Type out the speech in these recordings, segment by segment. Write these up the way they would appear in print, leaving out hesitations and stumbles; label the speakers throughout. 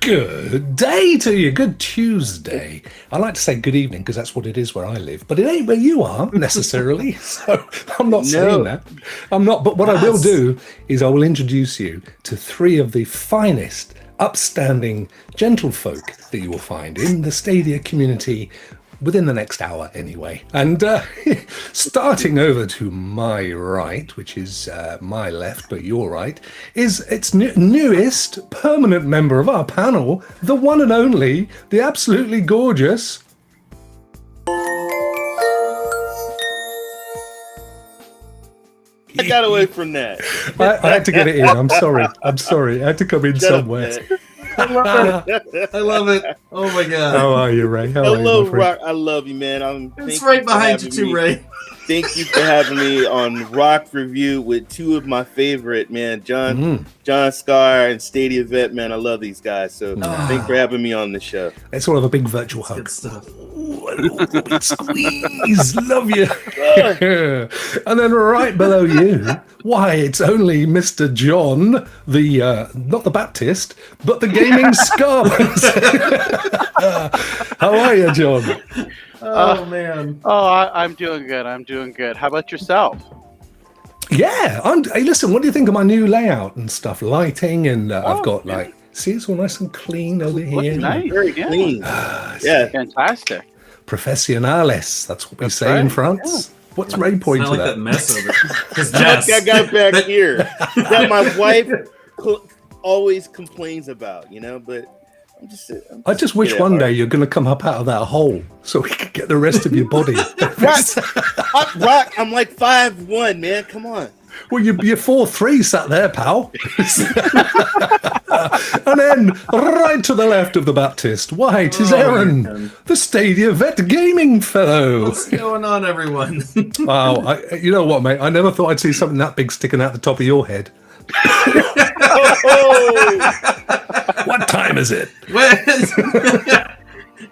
Speaker 1: Good day to you. Good Tuesday. I like to say good evening because that's what it is where I live, but it ain't where you are necessarily. So I'm not saying that. I'm not. But what I will do is I will introduce you to three of the finest, upstanding gentlefolk that you will find in the Stadia community within the next hour anyway. And starting over to my right, which is my left, but your right, is its newest permanent member of our panel, the one and only, the absolutely gorgeous...
Speaker 2: I got away from that.
Speaker 1: I had to get it in. I'm sorry. I had to come in somewhere.
Speaker 3: I love it. Oh my god.
Speaker 1: How are you, Ray?
Speaker 2: Hello, Rokk. I love you, man.
Speaker 3: It's right behind you too, Ray.
Speaker 2: Thank you for having me on Rokk Review with two of my favorite, man, John Scar and Stadia Vet, man. I love these guys. So thanks for having me on the show.
Speaker 1: Let's all have a big virtual hug.
Speaker 3: Good stuff.
Speaker 1: Ooh, squeeze, love you. And then right below you, why, it's only Mr. John, the not the Baptist, but the gaming scholars. How are you, John?
Speaker 3: Oh man.
Speaker 4: I'm doing good. How about yourself?
Speaker 1: Yeah. Hey, listen, what do you think of my new layout and stuff? Lighting and I've got like, see, it's all nice and clean over here.
Speaker 4: Looking nice. Very
Speaker 2: clean.
Speaker 4: Yeah, fantastic.
Speaker 1: Professionales, that's what we say in France. Yeah. What's Ray pointing
Speaker 3: like
Speaker 1: at?
Speaker 3: That mess over.
Speaker 2: I got back here that my wife always complains about, you know, but
Speaker 1: I just wish one day you're going to come up out of that hole so we can get the rest of your body.
Speaker 2: Rokk, I'm like 5'1", man. Come on.
Speaker 1: Well, you're 4'3" sat there, pal. And then right to the left of the Baptist, why, it is Aaron, the Stadia Vet gaming fellow.
Speaker 3: What's going on, everyone?
Speaker 1: Wow, you know what, mate? I never thought I'd see something that big sticking out the top of your head. What time is it?
Speaker 2: Man,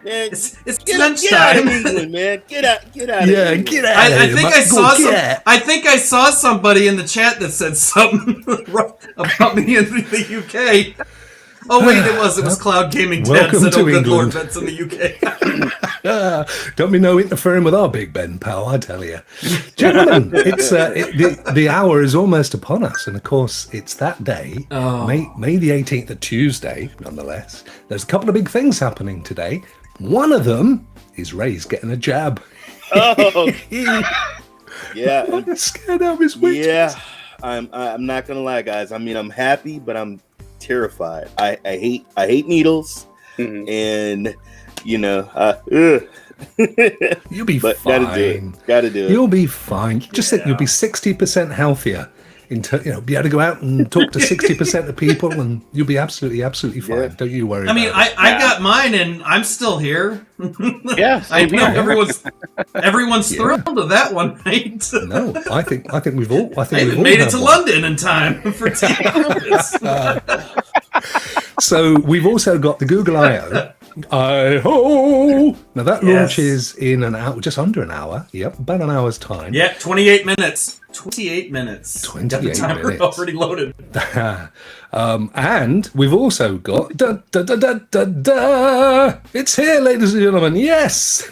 Speaker 3: it's
Speaker 2: get
Speaker 3: lunchtime.
Speaker 2: Out of England, man. Get out of England.
Speaker 1: Get out of here.
Speaker 3: I think I saw somebody in the chat that said something about me in the UK. Oh wait, it was Cloud Gaming Dad
Speaker 1: Welcome
Speaker 3: said,
Speaker 1: to
Speaker 3: "Oh, good Lord,
Speaker 1: England.
Speaker 3: that's in the UK."
Speaker 1: Don't be no interfering with our Big Ben, pal, I tell you. Gentlemen, it's the hour is almost upon us, and of course, it's that day, May the 18th, a Tuesday, nonetheless. There's a couple of big things happening today. One of them is Ray's getting a jab.
Speaker 2: Oh, yeah.
Speaker 1: I'm scared out of his wits.
Speaker 2: Yeah, I'm not gonna lie, guys. I mean, I'm happy, but I'm terrified. I hate needles, and you know,
Speaker 1: you'll be fine.
Speaker 2: Gotta do it.
Speaker 1: You'll be fine. Just think you'll be 60% healthier. Be able to go out and talk to 60% of people, and you'll be absolutely fine. Yeah. Don't you worry.
Speaker 3: I mean, I got mine, and I'm still here.
Speaker 4: Yes,
Speaker 3: I know everyone's thrilled with that one, right?
Speaker 1: No, I think we've all. I think we've all
Speaker 3: made it to London in time for this.
Speaker 1: So we've also got the Google I/O. Now that launches in an hour, just under an hour. Yep, about an hour's time.
Speaker 3: Yeah, 28 minutes. 28 minutes.
Speaker 1: 28
Speaker 3: minutes. Already loaded.
Speaker 1: And we've also got it's here, ladies and gentlemen. Yes,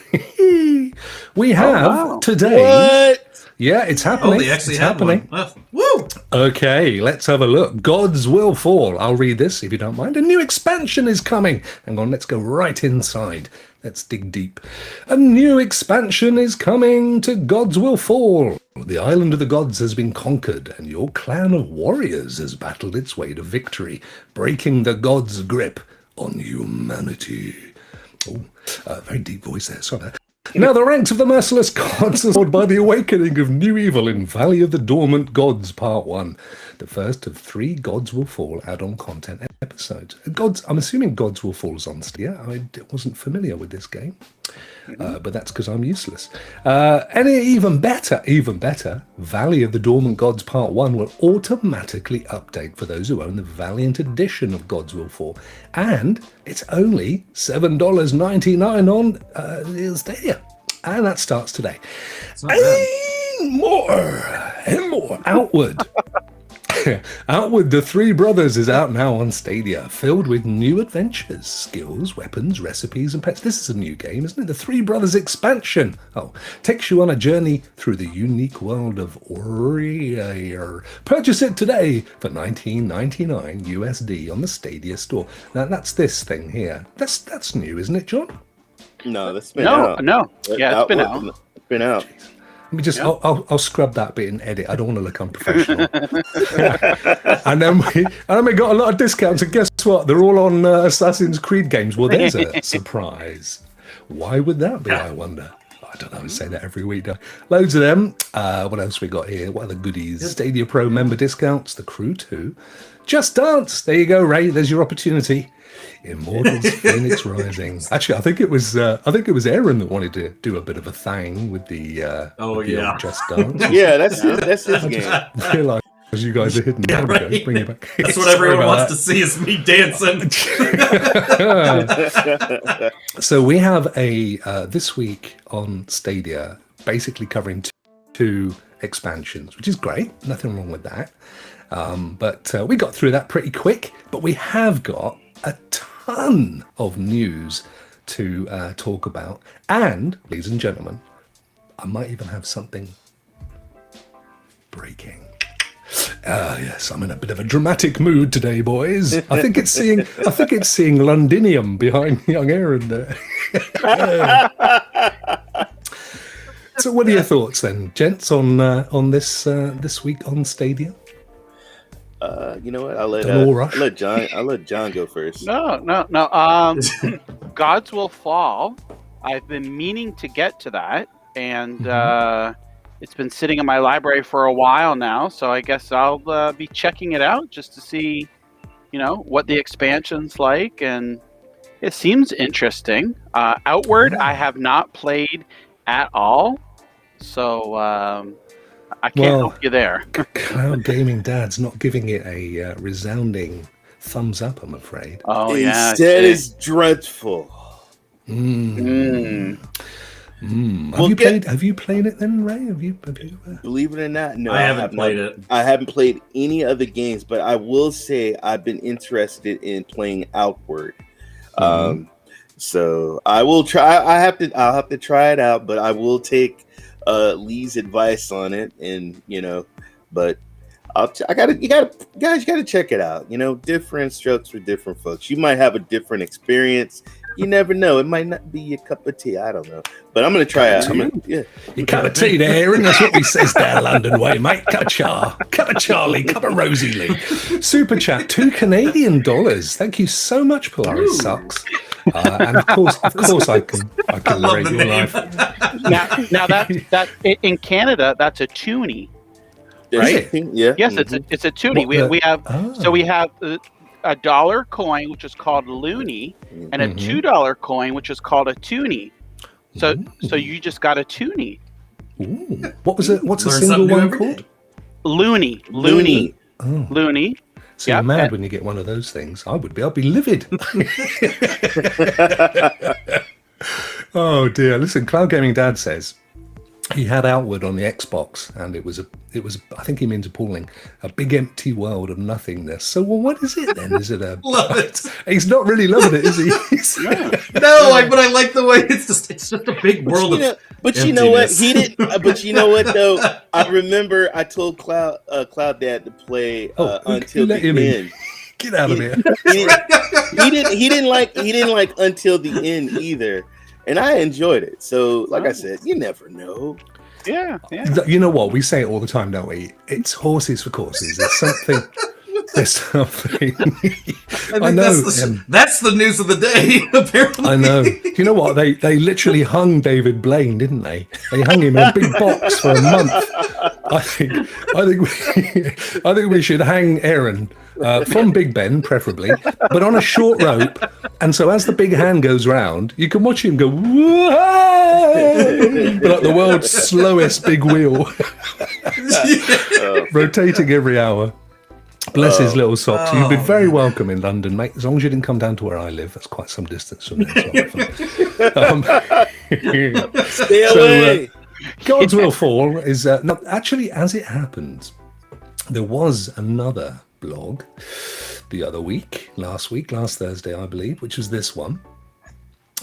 Speaker 1: we have today.
Speaker 2: What?
Speaker 1: Yeah, it's happening.
Speaker 3: Oh, they actually
Speaker 1: it's
Speaker 3: have
Speaker 1: happening.
Speaker 3: One. Woo!
Speaker 1: Okay, let's have a look. Gods Will Fall. I'll read this if you don't mind. A new expansion is coming. Hang on, let's go right inside. Let's dig deep. A new expansion is coming to Gods Will Fall. The island of the gods has been conquered, and your clan of warriors has battled its way to victory, breaking the gods' grip on humanity. Oh, very deep voice there. Sorry. Now the ranks of the merciless gods are sword by the awakening of new evil in Valley of the Dormant Gods Part 1. The first of 3 Gods Will Fall add-on content episodes. I'm assuming Gods Will Fall is on Stadia. I wasn't familiar with this game, but that's because I'm useless. And even better, Valley of the Dormant Gods Part 1 will automatically update for those who own the Valiant edition of Gods Will Fall. And it's only $7.99 on Stadia. And that starts today. And more outward. Outward the Three Brothers is out now on Stadia, filled with new adventures, skills, weapons, recipes, and pets. This is a new game, isn't it? The Three Brothers expansion. Takes you on a journey through the unique world of Warrior. Purchase it today for $19.99 USD on the Stadia store. Now that's this thing here. That's new, isn't it, John?
Speaker 2: No, that's been out.
Speaker 4: No. Yeah, it's been out.
Speaker 2: It's been out.
Speaker 1: Let me just, I'll scrub that bit and edit. I don't want to look unprofessional. and then we got a lot of discounts. And guess what? They're all on Assassin's Creed games. Well, there's a surprise. Why would that be, I wonder? I don't know. I say that every week. Loads of them. What else we got here? What are the goodies? Stadia Pro member discounts. The Crew 2. Just Dance. There you go, Ray. There's your opportunity. Immortals Phoenix Rising. Actually, I think it was Aaron that wanted to do a bit of a thing with the old Just Dance.
Speaker 2: Yeah, that's his game.
Speaker 1: I realised you guys are hidden.
Speaker 3: Yeah,
Speaker 1: There we
Speaker 3: right.
Speaker 1: go. Bring it back.
Speaker 3: That's what everyone wants to see is me dancing.
Speaker 1: So we have a This Week on Stadia, basically covering two expansions, which is great. Nothing wrong with that. But we got through that pretty quick. But we have got a ton of news to talk about. And, ladies and gentlemen, I might even have something breaking. Yes, I'm in a bit of a dramatic mood today, boys. I think it's seeing Londinium behind young Aaron there. So, what are your thoughts then, gents, on this week on Stadia?
Speaker 2: You know what? I'll let John go first.
Speaker 4: No. Gods Will Fall. I've been meaning to get to that, and it's been sitting in my library for a while now. So I guess I'll be checking it out just to see, what the expansion's like, and it seems interesting. Outward, I have not played at all, so I can't help you there.
Speaker 1: Cloud Gaming Dad's not giving it a resounding thumbs up, I'm afraid.
Speaker 4: Oh, yeah.
Speaker 2: Instead, it's dreadful.
Speaker 1: Have you played it then, Ray? Have you
Speaker 2: Believe it or not, no.
Speaker 3: I haven't played it.
Speaker 2: I haven't played any other games, but I will say I've been interested in playing Outward. So I will try. I'll have to try it out, but I will take Lee's advice on it, and but you gotta check it out. Different strokes for different folks. You might have a different experience. You never know. It might not be your cup of tea. I don't know, but I'm gonna try it.
Speaker 1: Your cup of tea there, Aaron. That's what we says there, London way, mate. Cup of Charlie, cup of Rosie Lee. Super chat, $2 Canadian. Thank you so much, Polaris Sucks. And of course, I can narrate your life.
Speaker 4: Now that in Canada, that's a toonie, right?
Speaker 2: Yeah.
Speaker 4: Yes, it's a toonie. We have a $1 coin, which is called loonie, and a $2 coin, which is called a toonie. So you just got a toonie.
Speaker 1: Ooh. What's a
Speaker 3: Learn
Speaker 1: single
Speaker 3: something new
Speaker 1: one
Speaker 3: every
Speaker 1: called?
Speaker 3: day.
Speaker 4: Loony.
Speaker 1: Oh.
Speaker 4: Loony.
Speaker 1: So you're mad when you get one of those things. I'd be livid. Oh dear. Listen, Cloud Gaming Dad says he had Outward on the Xbox, and it was I think he means appalling, a big empty world of nothingness. So what is it then? Is it a
Speaker 3: Love it.
Speaker 1: He's not really loving it, is he?
Speaker 3: But I like the way it's just a big world of
Speaker 2: But you know what?
Speaker 3: emptiness.
Speaker 2: He didn't. But you know what though? I remember I told Cloud Dad to play until the end.
Speaker 1: Get out of here.
Speaker 2: He didn't like until the end either, and I enjoyed it. So, like I said, you never know.
Speaker 4: Yeah.
Speaker 1: You know what? We say it all the time, don't we? It's horses for courses. There's something. I know.
Speaker 3: That's the news of the day, apparently.
Speaker 1: I know. You know what? They literally hung David Blaine, didn't they? They hung him in a big box for a month. I think we should hang Aaron from Big Ben, preferably, but on a short rope. And so as the big hand goes round, you can watch him go, whoa! But like the world's slowest big wheel, rotating every hour. Bless his little socks. You've been very welcome in London, mate. As long as you didn't come down to where I live. That's quite some distance from there.
Speaker 2: Stay away.
Speaker 1: Gods Will Fall is actually, as it happens, there was another blog the other week, last Thursday, I believe, which was this one.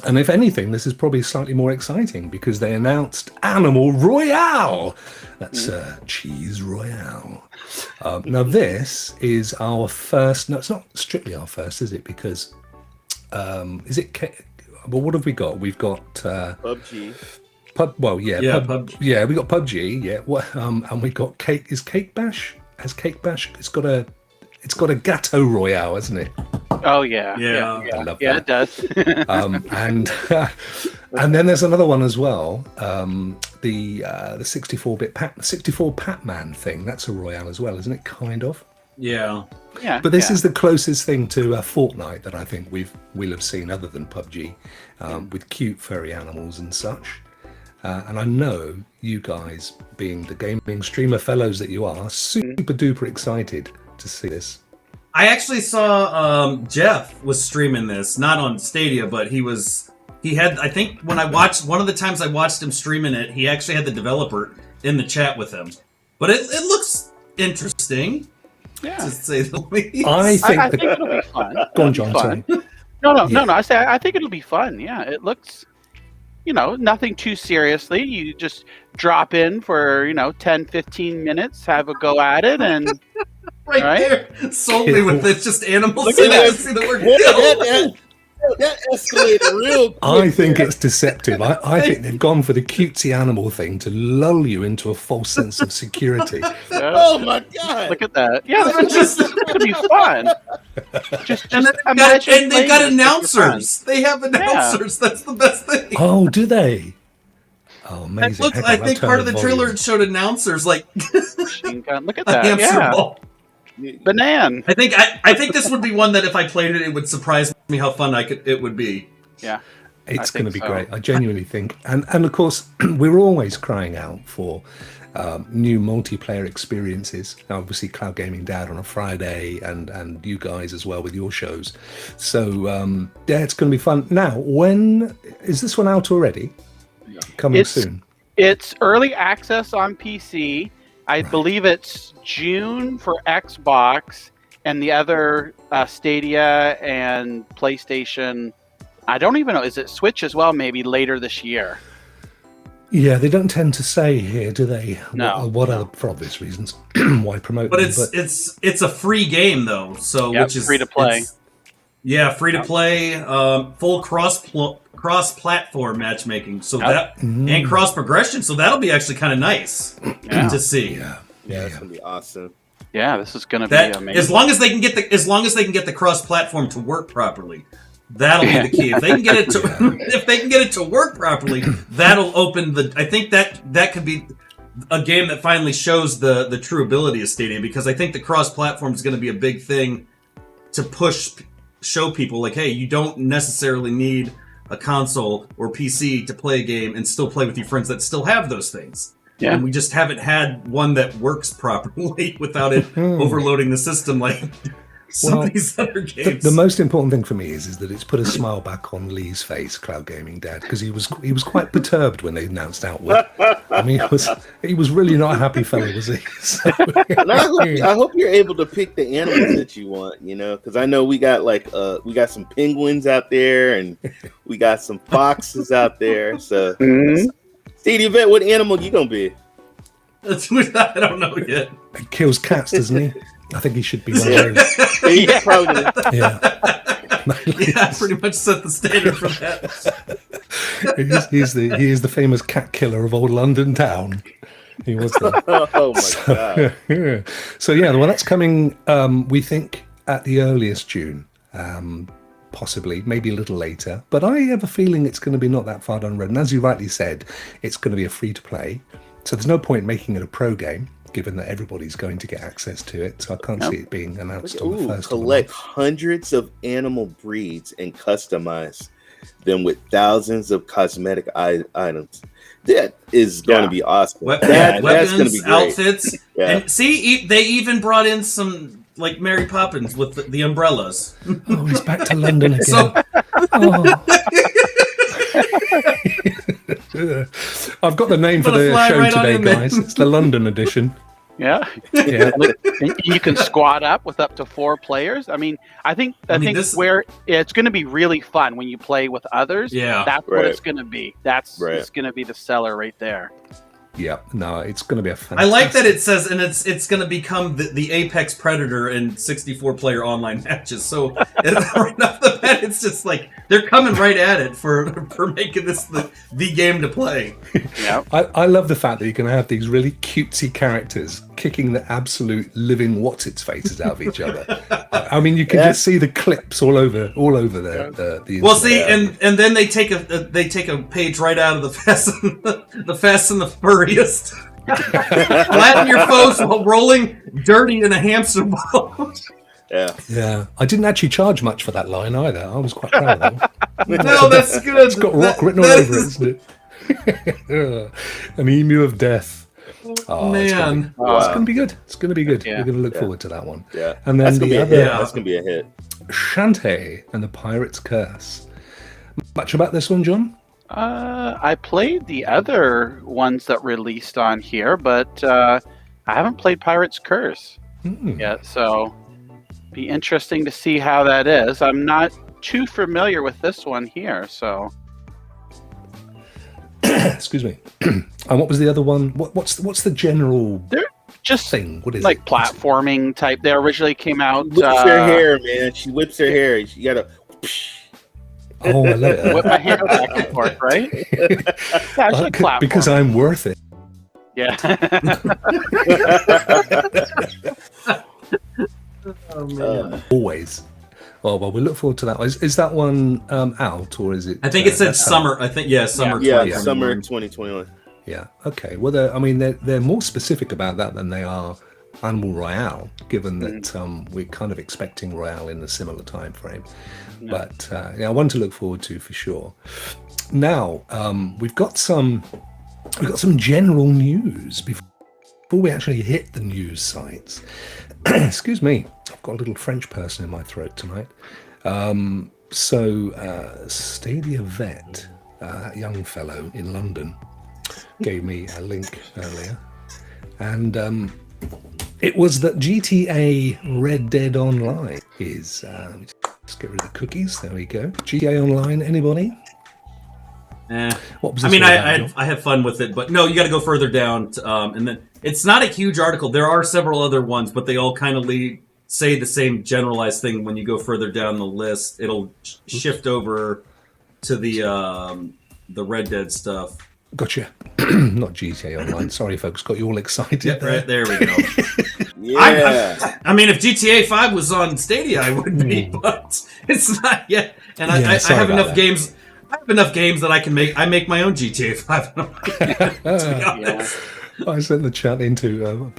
Speaker 1: And if anything, this is probably slightly more exciting because they announced Animal Royale. That's Cheese Royale. Now, this is our first. No, it's not strictly our first, is it? Because is it? Well, what have we got? We've got
Speaker 2: PUBG.
Speaker 1: PUBG. Yeah, we got PUBG. Yeah, and we got Cake. Is Cake Bash? Has Cake Bash? It's got a Gateau Royale, hasn't it?
Speaker 4: Oh yeah.
Speaker 1: I love
Speaker 4: Yeah,
Speaker 1: that.
Speaker 4: it does.
Speaker 1: And then there's another one as well. The 64-bit 64 Pac-Man thing. That's a Royale as well, isn't it? Kind of.
Speaker 3: Yeah.
Speaker 4: Yeah.
Speaker 1: But this is the closest thing to Fortnite that I think we'll have seen, other than PUBG, with cute furry animals and such. And I know you guys, being the gaming streamer fellows that you are, super duper excited to see this.
Speaker 3: I actually saw Jeff was streaming this, not on Stadia, but he had, I think when I watched, one of the times I watched him streaming it, he actually had the developer in the chat with him. But it looks interesting, to say the least.
Speaker 1: I think
Speaker 4: it'll be fun.
Speaker 1: Go on, John, sorry.
Speaker 4: No. I think it'll be fun. Yeah, it looks, nothing too seriously. You just drop in for, 10, 15 minutes, have a go at it, and
Speaker 3: right there, solely with it's just animals.
Speaker 2: Look
Speaker 3: In
Speaker 2: at
Speaker 3: it.
Speaker 2: that.
Speaker 3: See the word
Speaker 2: That escalated real quick.
Speaker 1: I think it's deceptive. I think they've gone for the cutesy animal thing to lull you into a false sense of security.
Speaker 2: Oh my god!
Speaker 4: Look at that. Yeah, this is going to be fun. Just
Speaker 3: and
Speaker 4: imagine.
Speaker 3: they've got
Speaker 4: playing this with your
Speaker 3: announcers.
Speaker 4: friends.
Speaker 3: They have announcers. That's the best thing.
Speaker 1: Oh, do they? Oh, amazing.
Speaker 3: Look, I think part of the trailer showed announcers like
Speaker 4: Look at
Speaker 3: a
Speaker 4: that.
Speaker 3: hamster
Speaker 4: Yeah.
Speaker 3: ball.
Speaker 4: Banan.
Speaker 3: I think this would be one that if I played it, it would surprise me how fun it would be.
Speaker 4: Yeah.
Speaker 1: It's
Speaker 4: I
Speaker 1: going to
Speaker 4: think
Speaker 1: be
Speaker 4: so.
Speaker 1: great. I genuinely think. And of course, we're always crying out for new multiplayer experiences. Now, obviously, Cloud Gaming Dad on a Friday and you guys as well with your shows. So, yeah, it's going to be fun. Now, when is this one out already? Coming soon.
Speaker 4: It's early access on PC. I believe it's June for Xbox, and the other Stadia and PlayStation. I don't even know. Is it Switch as well? Maybe later this year.
Speaker 1: Yeah, they don't tend to say here, do they?
Speaker 4: No.
Speaker 1: What are for obvious reasons why promote
Speaker 3: But
Speaker 1: them?
Speaker 3: it's a free game though, so
Speaker 4: Yep,
Speaker 3: which is
Speaker 4: free to play.
Speaker 3: Free to play, full cross-platform matchmaking. So and cross progression. So that'll be actually kind of nice to see.
Speaker 1: Yeah,
Speaker 2: That's gonna be awesome.
Speaker 4: Yeah, this is going to be
Speaker 3: That
Speaker 4: amazing.
Speaker 3: as long as they can get the cross-platform to work properly, that'll be the key. If they can get it to work properly, that'll open the. I think that could be a game that finally shows the true ability of Stadia, because I think the cross-platform is going to be a big thing to show people like, hey, you don't necessarily need a console or PC to play a game and still play with your friends that still have those things.
Speaker 4: Yeah.
Speaker 3: And we just haven't had one that works properly without it overloading the system like some of these other games.
Speaker 1: The most important thing for me is that it's put a smile back on Lee's face, Cloud Gaming Dad, because he was quite perturbed when they announced Outward. I mean, he was really not a happy fellow, was he? So,
Speaker 2: And I hope you're able to pick the animals that you want, because I know we got some penguins out there and we got some foxes out there. So, Stadia Vet, what animal you gonna be?
Speaker 3: I don't know yet.
Speaker 1: he kills cats, doesn't he? I think he should be one of those.
Speaker 2: He's probably
Speaker 1: Yeah.
Speaker 3: Yeah, pretty much set the standard for that.
Speaker 1: He is the famous cat killer of old London town. He was the.
Speaker 2: oh my god.
Speaker 1: Yeah. So yeah, well, that's coming. We think at the earliest June, possibly, maybe a little later. But I have a feeling it's going to be not that far down the road. And as you rightly said, it's going to be a free to play. So there's no point making it a pro game, given that everybody's going to get access to it. So I can't see it being announced on the first.
Speaker 2: Collect hundreds of animal breeds and customize them with thousands of cosmetic items. That is going to be awesome. That's
Speaker 3: Weapons,
Speaker 2: going to be great.
Speaker 3: outfits,
Speaker 2: Yeah.
Speaker 3: and see, they even brought in some like Mary Poppins with the umbrellas.
Speaker 1: Oh, he's back to London again.
Speaker 3: So
Speaker 1: I've got the name for
Speaker 3: Put a
Speaker 1: the
Speaker 3: fly
Speaker 1: show
Speaker 3: right on
Speaker 1: today,
Speaker 3: in there.
Speaker 1: guys. It's the London edition.
Speaker 4: Yeah.
Speaker 1: Yeah.
Speaker 4: And you can squad up with up to 4 players. I mean, I think
Speaker 3: this-
Speaker 4: where it's going to be really fun when you play with others.
Speaker 3: Yeah.
Speaker 4: That's what
Speaker 2: Right.
Speaker 4: it's going to be. That's
Speaker 2: Right.
Speaker 4: it's going to be the seller right there.
Speaker 1: Yeah, no, it's going to be a
Speaker 3: I
Speaker 1: fantastic...
Speaker 3: like that it says, and it's going to become the apex predator in 64-player online matches. So right off the bat, it's just like they're coming right at it for making this the game to play.
Speaker 4: Yeah.
Speaker 1: I love the fact that you can have these really cutesy characters kicking the absolute living what's-its-faces out of each other. I mean, you can just see the clips all over the
Speaker 3: Well,
Speaker 1: internet.
Speaker 3: see, and then they take a page right out of the Fast and the Furious. Flatten your foes while rolling dirty in a hamster ball.
Speaker 2: Yeah.
Speaker 1: Yeah, I didn't actually charge much for that line either. I was quite proud of that.
Speaker 3: No, that's good.
Speaker 1: It's got Rokk written all over it, isn't it? An emu of death. Oh,
Speaker 3: Man.
Speaker 1: it's gonna be good. It's gonna be good.
Speaker 4: Yeah.
Speaker 1: We're gonna look forward to that one.
Speaker 2: Yeah.
Speaker 1: And then
Speaker 2: That's gonna
Speaker 1: the
Speaker 2: be a
Speaker 1: other,
Speaker 2: hit. That's gonna be a hit.
Speaker 1: Shantae and the Pirate's Curse. Much about this one, John?
Speaker 4: I played the other ones that released on here, but I haven't played Pirate's Curse yet, so be interesting to see how that is. I'm not too familiar with this one here, so
Speaker 1: Excuse me. And what was the other one? What's the general
Speaker 4: they're just
Speaker 1: thing? What is
Speaker 4: like
Speaker 1: it?
Speaker 4: platforming type. They originally came out.
Speaker 2: Whips her hair, man. She whips her hair. She gotta.
Speaker 1: Oh, I love it.
Speaker 4: Whip my hair back and forth, right? It's actually platform.
Speaker 1: Because I'm worth it.
Speaker 4: Yeah.
Speaker 3: Oh, man.
Speaker 1: Always. Oh, well, we look forward to that. Is that one out, or is it?
Speaker 3: I think it said
Speaker 1: that's
Speaker 3: summer. I think summer.
Speaker 2: Yeah,
Speaker 3: 2021.
Speaker 2: summer 2021.
Speaker 1: Yeah. Okay. Well, they're more specific about that than they are Animal Royale, given that we're kind of expecting Royale in a similar time frame.
Speaker 4: Yeah.
Speaker 1: But yeah, one to look forward to for sure. Now we've got some general news before we actually hit the news sites. Excuse me, I've got a little French person in my throat tonight. Stadia Vet, that young fellow in London, gave me a link earlier, and it was that GTA Red Dead Online is. Let's get rid of the cookies. There we go. GTA Online. Anybody? What was
Speaker 3: I
Speaker 1: this
Speaker 3: mean,
Speaker 1: all about, John?
Speaker 3: I have fun with it, but no, you got to go further down, and then it's not a huge article. There are several other ones, but they all kind of say the same generalized thing. When you go further down the list, it'll shift over to the Red Dead stuff.
Speaker 1: Gotcha. Not GTA Online. Sorry, folks. Got you all excited.
Speaker 3: Yeah, right there we go.
Speaker 2: Yeah.
Speaker 3: I mean, if GTA 5 was on Stadia, I would be, but it's not yet. And I
Speaker 1: sorry
Speaker 3: have
Speaker 1: about
Speaker 3: enough
Speaker 1: that.
Speaker 3: games. I have enough games that I can make. I make my own GTA 5. To be honest.
Speaker 1: I sent the chat into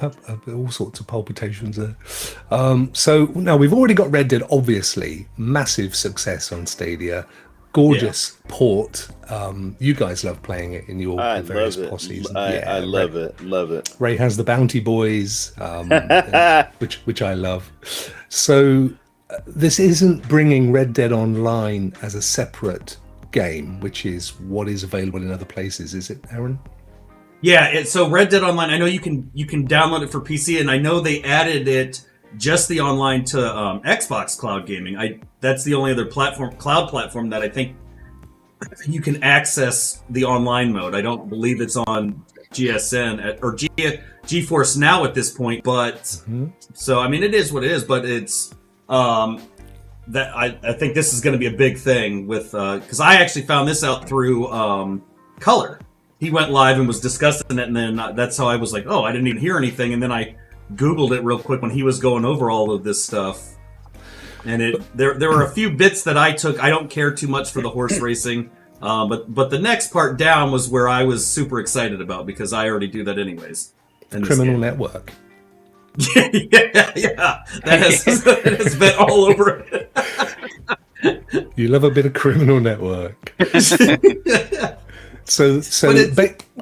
Speaker 1: all sorts of palpitations there. So now we've already got Red Dead, obviously. Massive success on Stadia. Gorgeous port. You guys love playing it in your various posses.
Speaker 2: I love it. Love it.
Speaker 1: Ray has the Bounty Boys, which I love. So this isn't bringing Red Dead Online as a separate game, which is what is available in other places, is it, Aaron?
Speaker 3: Yeah, so Red Dead Online, I know you can download it for PC, and I know they added it just the online to Xbox Cloud Gaming. That's the only other cloud platform that I think you can access the online mode. I don't believe it's on GSN or GeForce Now at this point, but so I mean it is what it is. But it's that I think this is going to be a big thing with because I actually found this out through Color. He went live and was discussing it, and then that's how I was like, oh, I didn't even hear anything, and then I Googled it real quick when he was going over all of this stuff, and there were a few bits that I took. I don't care too much for the horse racing, but the next part down was where I was super excited about because I already do that anyways.
Speaker 1: Criminal Network.
Speaker 3: yeah, that has been all over it.
Speaker 1: You love a bit of Criminal Network. So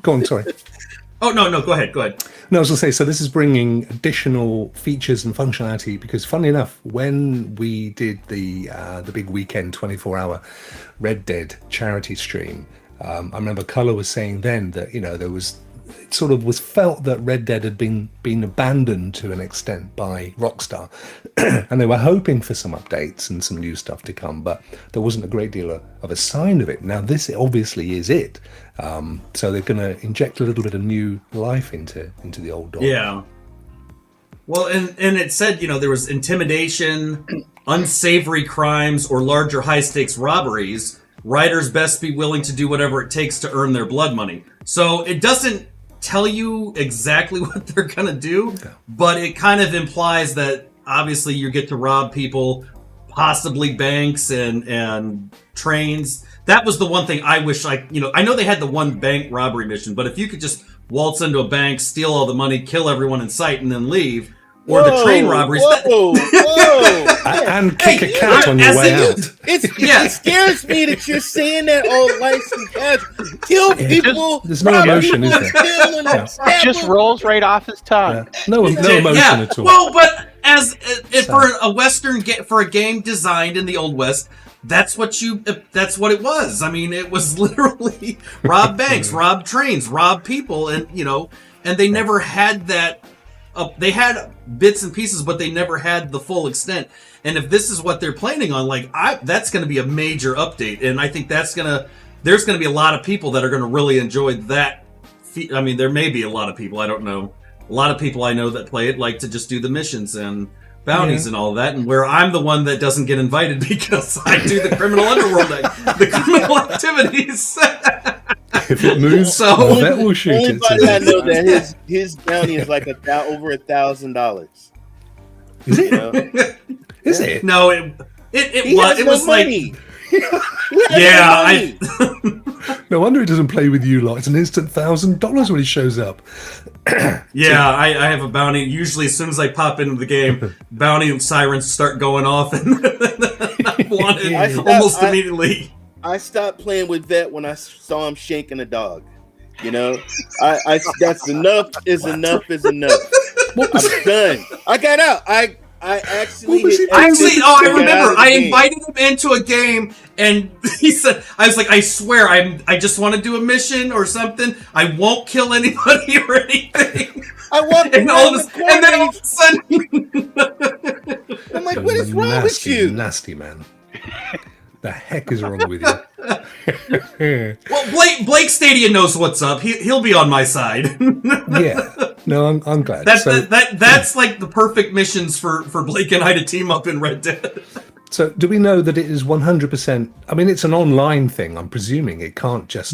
Speaker 1: go on, sorry.
Speaker 3: Oh, no, go ahead.
Speaker 1: No, I was going to say, so this is bringing additional features and functionality because, funnily enough, when we did the big weekend 24-hour Red Dead charity stream, I remember Color was saying then that, there was it sort of was felt that Red Dead had been abandoned to an extent by Rockstar, and they were hoping for some updates and some new stuff to come, but there wasn't a great deal of a sign of it. Now this obviously is it, so they're going to inject a little bit of new life into the old dog.
Speaker 3: Yeah. Well, and it said, there was intimidation, unsavory crimes, or larger high-stakes robberies. Riders best be willing to do whatever it takes to earn their blood money. So it doesn't tell you exactly what they're going to do, but it kind of implies that obviously you get to rob people, possibly banks and trains. That was the one thing I wish I know they had the one bank robbery mission, but if you could just waltz into a bank, steal all the money, kill everyone in sight, and then leave. Or the train robberies.
Speaker 2: Whoa!
Speaker 1: And kick a cat on your way out.
Speaker 2: It scares me that you're saying that all licensed cats kill people.
Speaker 1: There's no emotion, is there?
Speaker 4: It just rolls right off his tongue.
Speaker 1: Yeah. No emotion at all.
Speaker 3: Well, but for a Western for a game designed in the Old West, that's what it was. I mean, it was literally rob banks, rob trains, rob people, and they never had that. They had bits and pieces, but they never had the full extent. And if this is what they're planning on, that's going to be a major update. And I think there's going to be a lot of people that are going to really enjoy that. I mean, there may be a lot of people, I don't know. A lot of people I know that play it like to just do the missions and bounties and all of that. And where I'm the one that doesn't get invited because I do the criminal underworld, the criminal activities.
Speaker 1: If it moves, that will shoot it.
Speaker 2: I know that his bounty is like over $1,000.
Speaker 1: Is it? Is it?
Speaker 3: No, it was
Speaker 2: money.
Speaker 1: No wonder he doesn't play with you lot. It's an instant $1,000 when he shows up.
Speaker 3: Yeah, I have a bounty. Usually, as soon as I pop into the game, bounty sirens start going off, and I want it almost immediately.
Speaker 2: I stopped playing with Vet when I saw him shanking a dog. That's enough is enough. I'm done. I got out. I
Speaker 3: remember. I invited him into a game, and he said, "I was like, I swear, I just want to do a mission or something. I won't kill anybody or anything."
Speaker 2: I walked
Speaker 3: and then all of a sudden,
Speaker 2: I'm like, "What is wrong with you,
Speaker 1: nasty man?" The heck is wrong with you?
Speaker 3: Well, Blake Stadia knows what's up. He'll be on my side.
Speaker 1: Yeah. No, I'm glad.
Speaker 3: That's like the perfect missions for Blake and I to team up in Red Dead.
Speaker 1: So do we know that it is 100%? I mean, it's an online thing. I'm presuming it can't just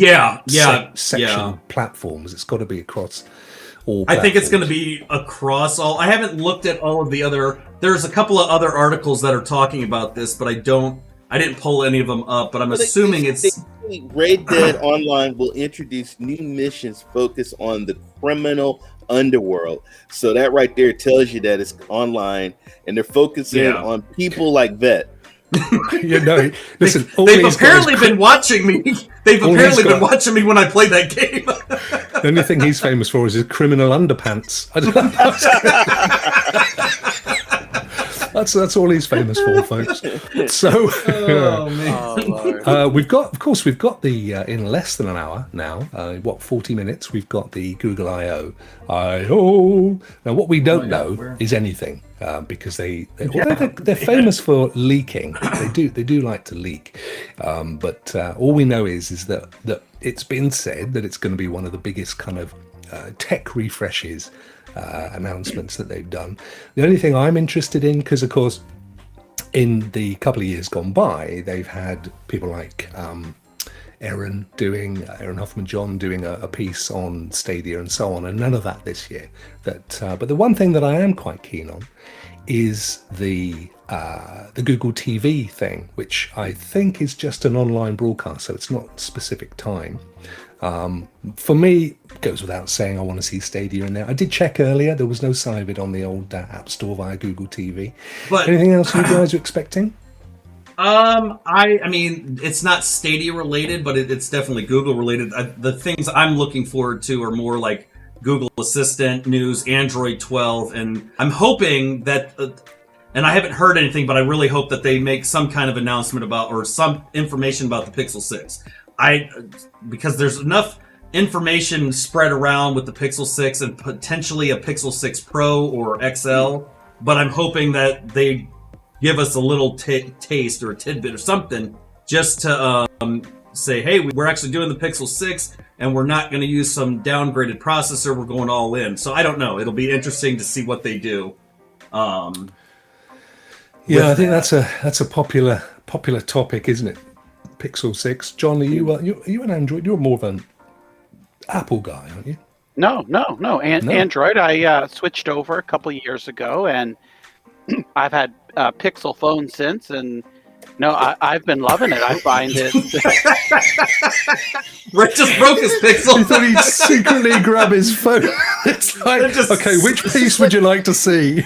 Speaker 1: section platforms. It's got to be across all platforms.
Speaker 3: I think it's going to be across all. I haven't looked at all of the other. There's a couple of other articles that are talking about this, but I didn't pull any of them up, but I'm assuming it's...
Speaker 2: Red Dead Online will introduce new missions focused on the criminal underworld. So that right there tells you that it's online, and they're focusing on people like Vet.
Speaker 1: Listen,
Speaker 3: they've apparently been watching me. They've apparently been watching me when I play that game.
Speaker 1: The only thing he's famous for is his criminal underpants. I don't know. That's all he's famous for, folks. So, we've got the in less than an hour now. 40 minutes? We've got the Google I/O. Now, what we don't know is anything because they're famous for leaking. They do like to leak, but all we know is that it's been said that it's going to be one of the biggest kind of tech refreshes. Announcements that they've done. The only thing I'm interested in, because of course in the couple of years gone by they've had people like Aaron Hoffman-John doing a piece on Stadia and so on, and none of that this year. But the one thing that I am quite keen on is the Google TV thing, which I think is just an online broadcast, so it's not specific time. For me, it goes without saying I want to see Stadia in there. I did check earlier, there was no sign of it on the old App Store via Google TV. But anything else you guys are expecting?
Speaker 3: I mean, it's not Stadia related, but it's definitely Google related. The things I'm looking forward to are more like Google Assistant, news, Android 12, and I'm hoping that, and I haven't heard anything, but I really hope that they make some kind of announcement about, or some information about the Pixel 6. Because there's enough information spread around with the Pixel 6 and potentially a Pixel 6 Pro or XL, but I'm hoping that they give us a little taste or a tidbit or something just to say, hey, we're actually doing the Pixel 6 and we're not going to use some downgraded processor. We're going all in. So I don't know. It'll be interesting to see what they do.
Speaker 1: I think that's a popular topic, isn't it? Pixel 6. John, are you an Android? You're more of an Apple guy, aren't you?
Speaker 4: No. Android. I switched over a couple of years ago, and I've had a Pixel phone since, and I've been loving it. I find it.
Speaker 3: Rick just broke his Pixel.
Speaker 1: He thought he'd secretly grab his phone. It's like, okay, which piece would you like to see?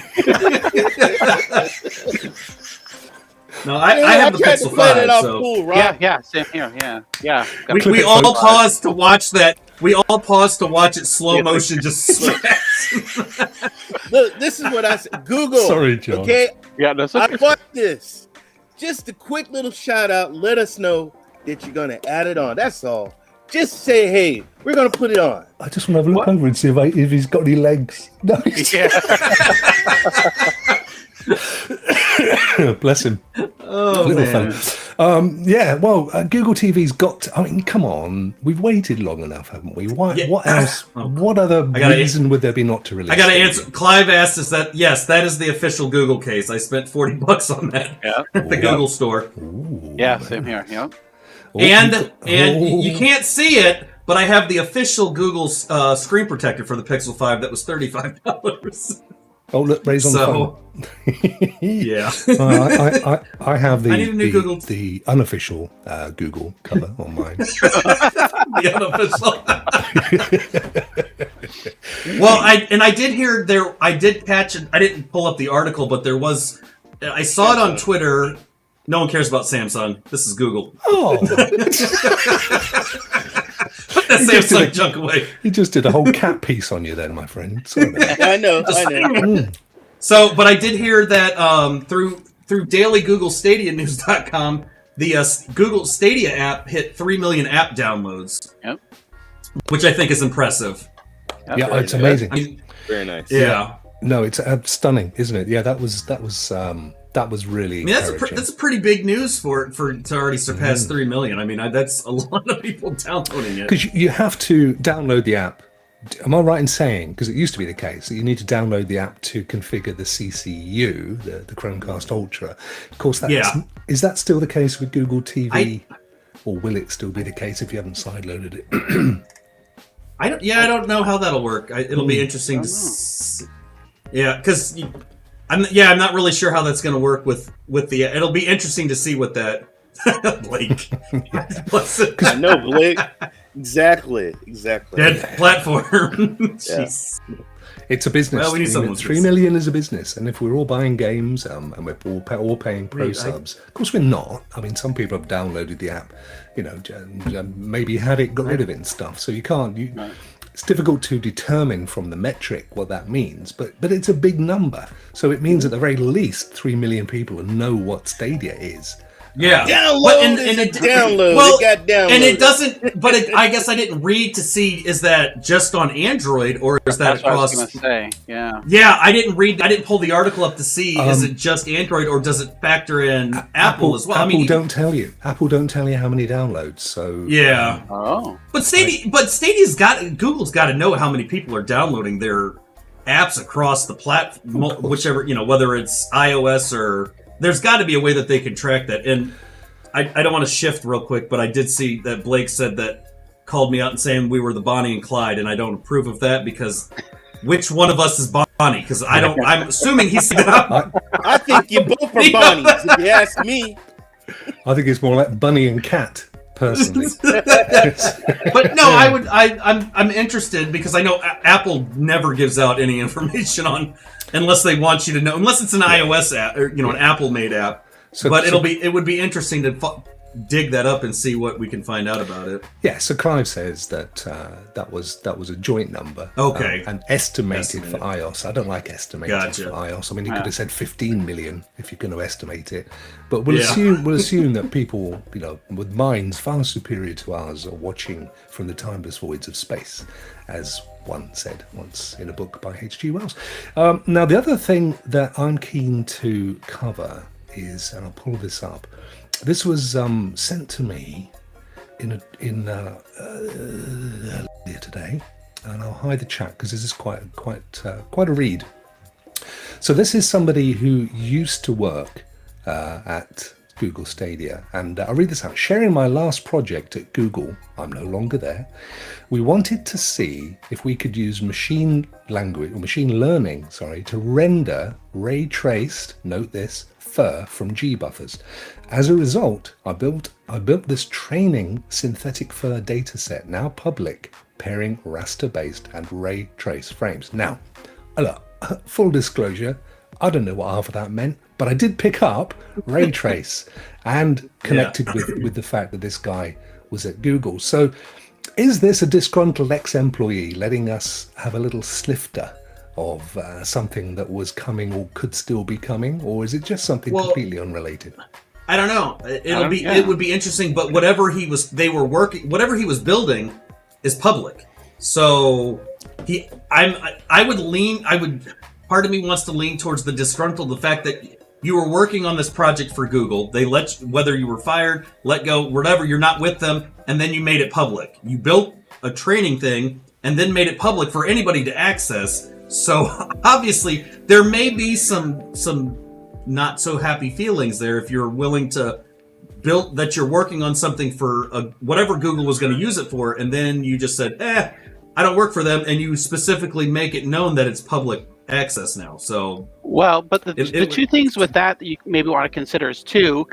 Speaker 3: No, I have the Pixel 5. So.
Speaker 2: Pool,
Speaker 4: yeah, same here. Yeah.
Speaker 3: We all paused to watch that. We all paused to watch it slow motion. Just
Speaker 2: look, this is what I said. Google.
Speaker 1: Sorry, John.
Speaker 2: Okay.
Speaker 4: Yeah, that's
Speaker 2: I bought this. Just a quick little shout out. Let us know that you're gonna add it on. That's all. Just say, hey, we're gonna put it on.
Speaker 1: I just want to have a look over and see if he's got any legs. No. Bless him.
Speaker 3: Oh,
Speaker 1: little fella. Google TV's got. I mean, come on. We've waited long enough, haven't we? What else? What other reason would there be not to release?
Speaker 3: I got to answer. Clive asked us that. Yes, that is the official Google case. I spent $40 on that at the Google store.
Speaker 1: Ooh,
Speaker 4: yeah, same here. Yeah.
Speaker 3: And you can't see it, but I have the official Google screen protector for the Pixel 5 that was $35.
Speaker 1: Oh, look, Ray's on the phone.
Speaker 3: Yeah.
Speaker 1: I have
Speaker 3: I need a new Google.
Speaker 1: the unofficial Google cover on mine.
Speaker 3: The unofficial. Well, I did hear there. I did catch it. I didn't pull up the article, but there was. I saw it on Twitter. No one cares about Samsung. This is Google. Oh. Put that Samsung junk away.
Speaker 1: He just did a whole cat piece on you then, my friend. Sorry about that.
Speaker 2: I know.
Speaker 3: So, but I did hear that through dailygoogleStadiaNews.com, the Google Stadia app hit 3 million app downloads.
Speaker 4: Yep.
Speaker 3: Which I think is impressive.
Speaker 1: Yeah, it's amazing.
Speaker 3: I mean,
Speaker 2: very nice.
Speaker 3: Yeah.
Speaker 1: No, it's stunning, isn't it? Yeah, that was really.
Speaker 3: I mean, that's a pretty big news for to already surpass 3 million. I mean, that's a lot of people downloading it.
Speaker 1: Because you have to download the app. Am I right in saying, because it used to be the case, that you need to download the app to configure the CCU, the Chromecast Ultra? Of course, is that still the case with Google TV? Or will it still be the case if you haven't sideloaded it?
Speaker 3: I don't know how that'll work. It'll be interesting to see. Yeah, because I'm not really sure how that's going to work with the. It'll be interesting to see what that Blake.
Speaker 2: I know, Blake. Exactly.
Speaker 3: Dead platform. Jeez.
Speaker 1: It's a business.
Speaker 3: Well, we need someone.
Speaker 1: 3 million is a business, and if we're all buying games and we're all paying pro subs, of course we're not. I mean, some people have downloaded the app, maybe had it, got rid of it and stuff. So you can't. It's difficult to determine from the metric what that means, but it's a big number. So it means at the very least 3 million people know what Stadia is.
Speaker 3: Yeah,
Speaker 2: download.
Speaker 3: Well,
Speaker 2: it got downloaded.
Speaker 3: And it doesn't. But I guess I didn't read to see is that just on Android or is that across?
Speaker 4: What I was gonna say. Yeah.
Speaker 3: Yeah, I didn't read. I didn't pull the article up to see is it just Android or does it factor in Apple as well?
Speaker 1: Apple don't tell you. Apple don't tell you how many downloads. So
Speaker 3: yeah. But Stadia's Google's got to know how many people are downloading their apps across the platform, whichever whether it's iOS or. There's got to be a way that they can track that. And I don't want to shift real quick, but I did see that Blake said that, called me out and saying we were the Bonnie and Clyde, and I don't approve of that because which one of us is Bonnie? Because I'm assuming he's.
Speaker 2: I think you both are Bonnies, if you ask me.
Speaker 1: I think it's more like Bunny and Cat, personally.
Speaker 3: But no, I'm interested because I know Apple never gives out any information on. Unless they want you to know, unless it's an iOS app or an Apple-made app, it would be interesting to dig that up and see what we can find out about it.
Speaker 1: Yeah, so Clive says that that was a joint number.
Speaker 3: Okay.
Speaker 1: And estimated for iOS. I don't like estimated
Speaker 3: Gotcha.
Speaker 1: for iOS. I mean, you could have said 15 million if you're going to estimate it. But we'll assume that people, with minds far superior to ours are watching from the timeless voids of space, as one said once in a book by H.G. Wells. Now, the other thing that I'm keen to cover is, and I'll pull this up, this was sent to me in earlier today, and I'll hide the chat because this is quite a read. So this is somebody who used to work at Google Stadia, and I'll read this out. Sharing my last project at Google, I'm no longer there. We wanted to see if we could use machine learning, to render ray traced, note this, fur from G buffers. As a result, I built this training synthetic fur dataset, now public, pairing raster-based and ray trace frames. Now, look, full disclosure, I don't know what half of that meant, but I did pick up ray trace and connected with the fact that this guy was at Google. So is this a disgruntled ex-employee letting us have a little snifter of something that was coming or could still be coming, or is it just something completely unrelated?
Speaker 3: I don't know. It would be interesting, but whatever he was building is public. So part of me wants to lean towards the disgruntled, the fact that you were working on this project for Google. They let you, whether you were fired, let go, whatever, you're not with them, and then you made it public. You built a training thing and then made it public for anybody to access. So obviously there may be some not so happy feelings there if you're willing to build that you're working on something for whatever Google was going to use it for, and then you just said, I don't work for them, and you specifically make it known that it's public access now. So
Speaker 4: but the two things with that you maybe want to consider is two.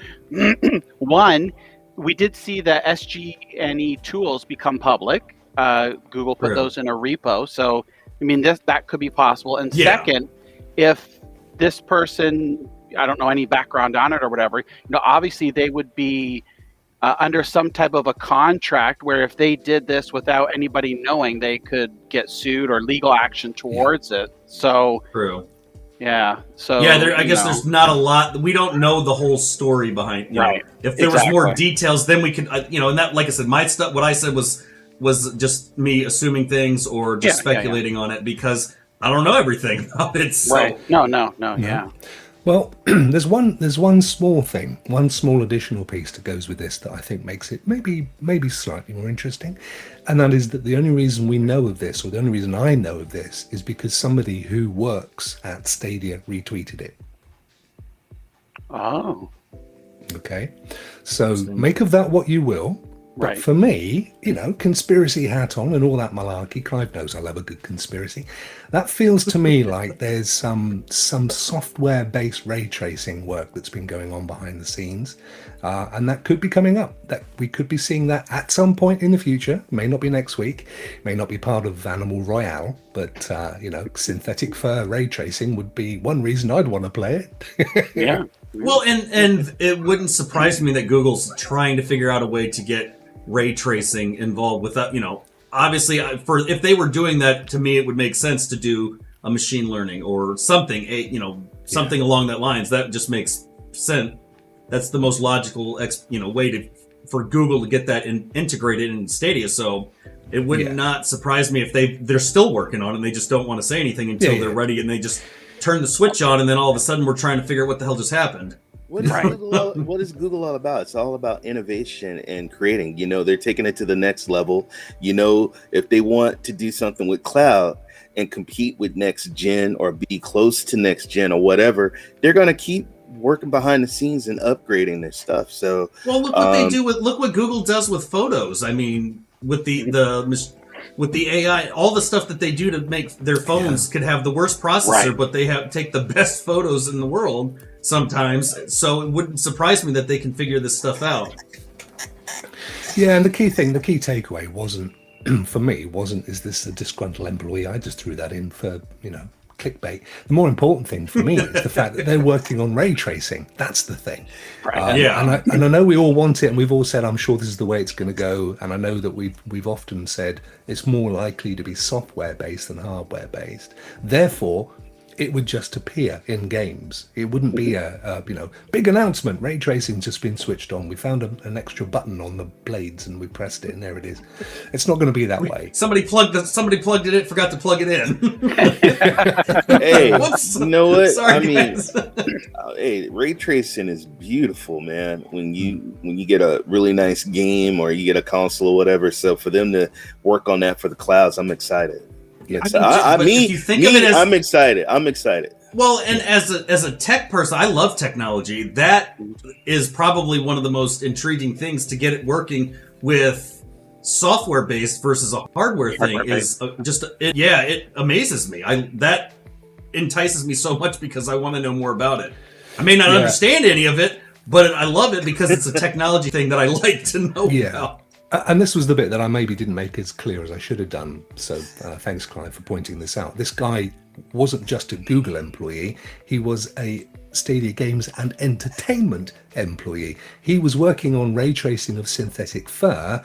Speaker 4: One, we did see the SGNE tools become public. Google put those in a repo, so I mean that could be possible. And second, if this person, I don't know any background on it or whatever, obviously they would be under some type of a contract where if they did this without anybody knowing, they could get sued or legal action towards it. So
Speaker 3: true.
Speaker 4: Yeah. So
Speaker 3: I guess there's not a lot. We don't know the whole story behind.
Speaker 4: Right.
Speaker 3: If there was more details, then we could. And that, like I said, my stuff. What I said was just me assuming things or just speculating on it because I don't know everything about it. So.
Speaker 4: Right. No. Yeah.
Speaker 1: Well, there's one small thing, one small additional piece that goes with this that I think makes it maybe slightly more interesting, and that is that the only reason we know of this, or the only reason I know of this, is because somebody who works at Stadia retweeted it.
Speaker 4: Oh.
Speaker 1: Okay. So make of that what you will. But for me, conspiracy hat on and all that malarkey, Clive knows I love a good conspiracy. That feels to me like there's some software-based ray tracing work that's been going on behind the scenes. And that could be coming up. That we could be seeing that at some point in the future. May not be next week, may not be part of Animal Royale, but, synthetic fur ray tracing would be one reason I'd want to play it.
Speaker 4: Yeah.
Speaker 3: Well, and it wouldn't surprise me that Google's trying to figure out a way to get ray tracing involved without, obviously if they were doing that, to me, it would make sense to do a machine learning or something, something along that lines. That just makes sense. That's the most logical, way for Google to get that integrated in Stadia. So it would not surprise me if they're still working on it and they just don't want to say anything until they're ready and they just turn the switch on and then all of a sudden we're trying to figure out what the hell just happened.
Speaker 2: What is Google all about? It's all about innovation and creating. They're taking it to the next level. If they want to do something with cloud and compete with next gen or be close to next gen or whatever, they're going to keep working behind the scenes and upgrading their stuff. So,
Speaker 3: look what they do look what Google does with photos. I mean, with the AI, all the stuff that they do to make their phones could have the worst processor, but they take the best photos in the world sometimes. So it wouldn't surprise me that they can figure this stuff out.
Speaker 1: Yeah, and the key takeaway wasn't, for me, is this a disgruntled employee? I just threw that in for, clickbait. The more important thing for me is the fact that they're working on ray tracing. That's the thing. And I know we all want it, and we've all said, I'm sure this is the way it's going to go. And I know that we've often said it's more likely to be software based than hardware based. Therefore, it would just appear in games. It wouldn't be a big announcement. Ray tracing's just been switched on. We found an extra button on the blades and we pressed it, and there it is. It's not going to be that way.
Speaker 3: Somebody plugged it in, forgot to plug it in.
Speaker 2: Hey, you know what?
Speaker 3: Sorry, guys.
Speaker 2: Hey, ray tracing is beautiful, man. When you get a really nice game or you get a console or whatever. So for them to work on that for the clouds, I'm excited. Yes, I'm excited. I'm excited.
Speaker 3: Well, and as a tech person, I love technology. That is probably one of the most intriguing things, to get it working with software based versus a hardware thing. It amazes me. That entices me so much because I want to know more about it. I may not understand any of it, but I love it because it's a technology thing that I like to know about.
Speaker 1: And this was the bit that I maybe didn't make as clear as I should have done. So thanks, Clive, for pointing this out. This guy wasn't just a Google employee. He was a Stadia Games and Entertainment employee. He was working on ray tracing of synthetic fur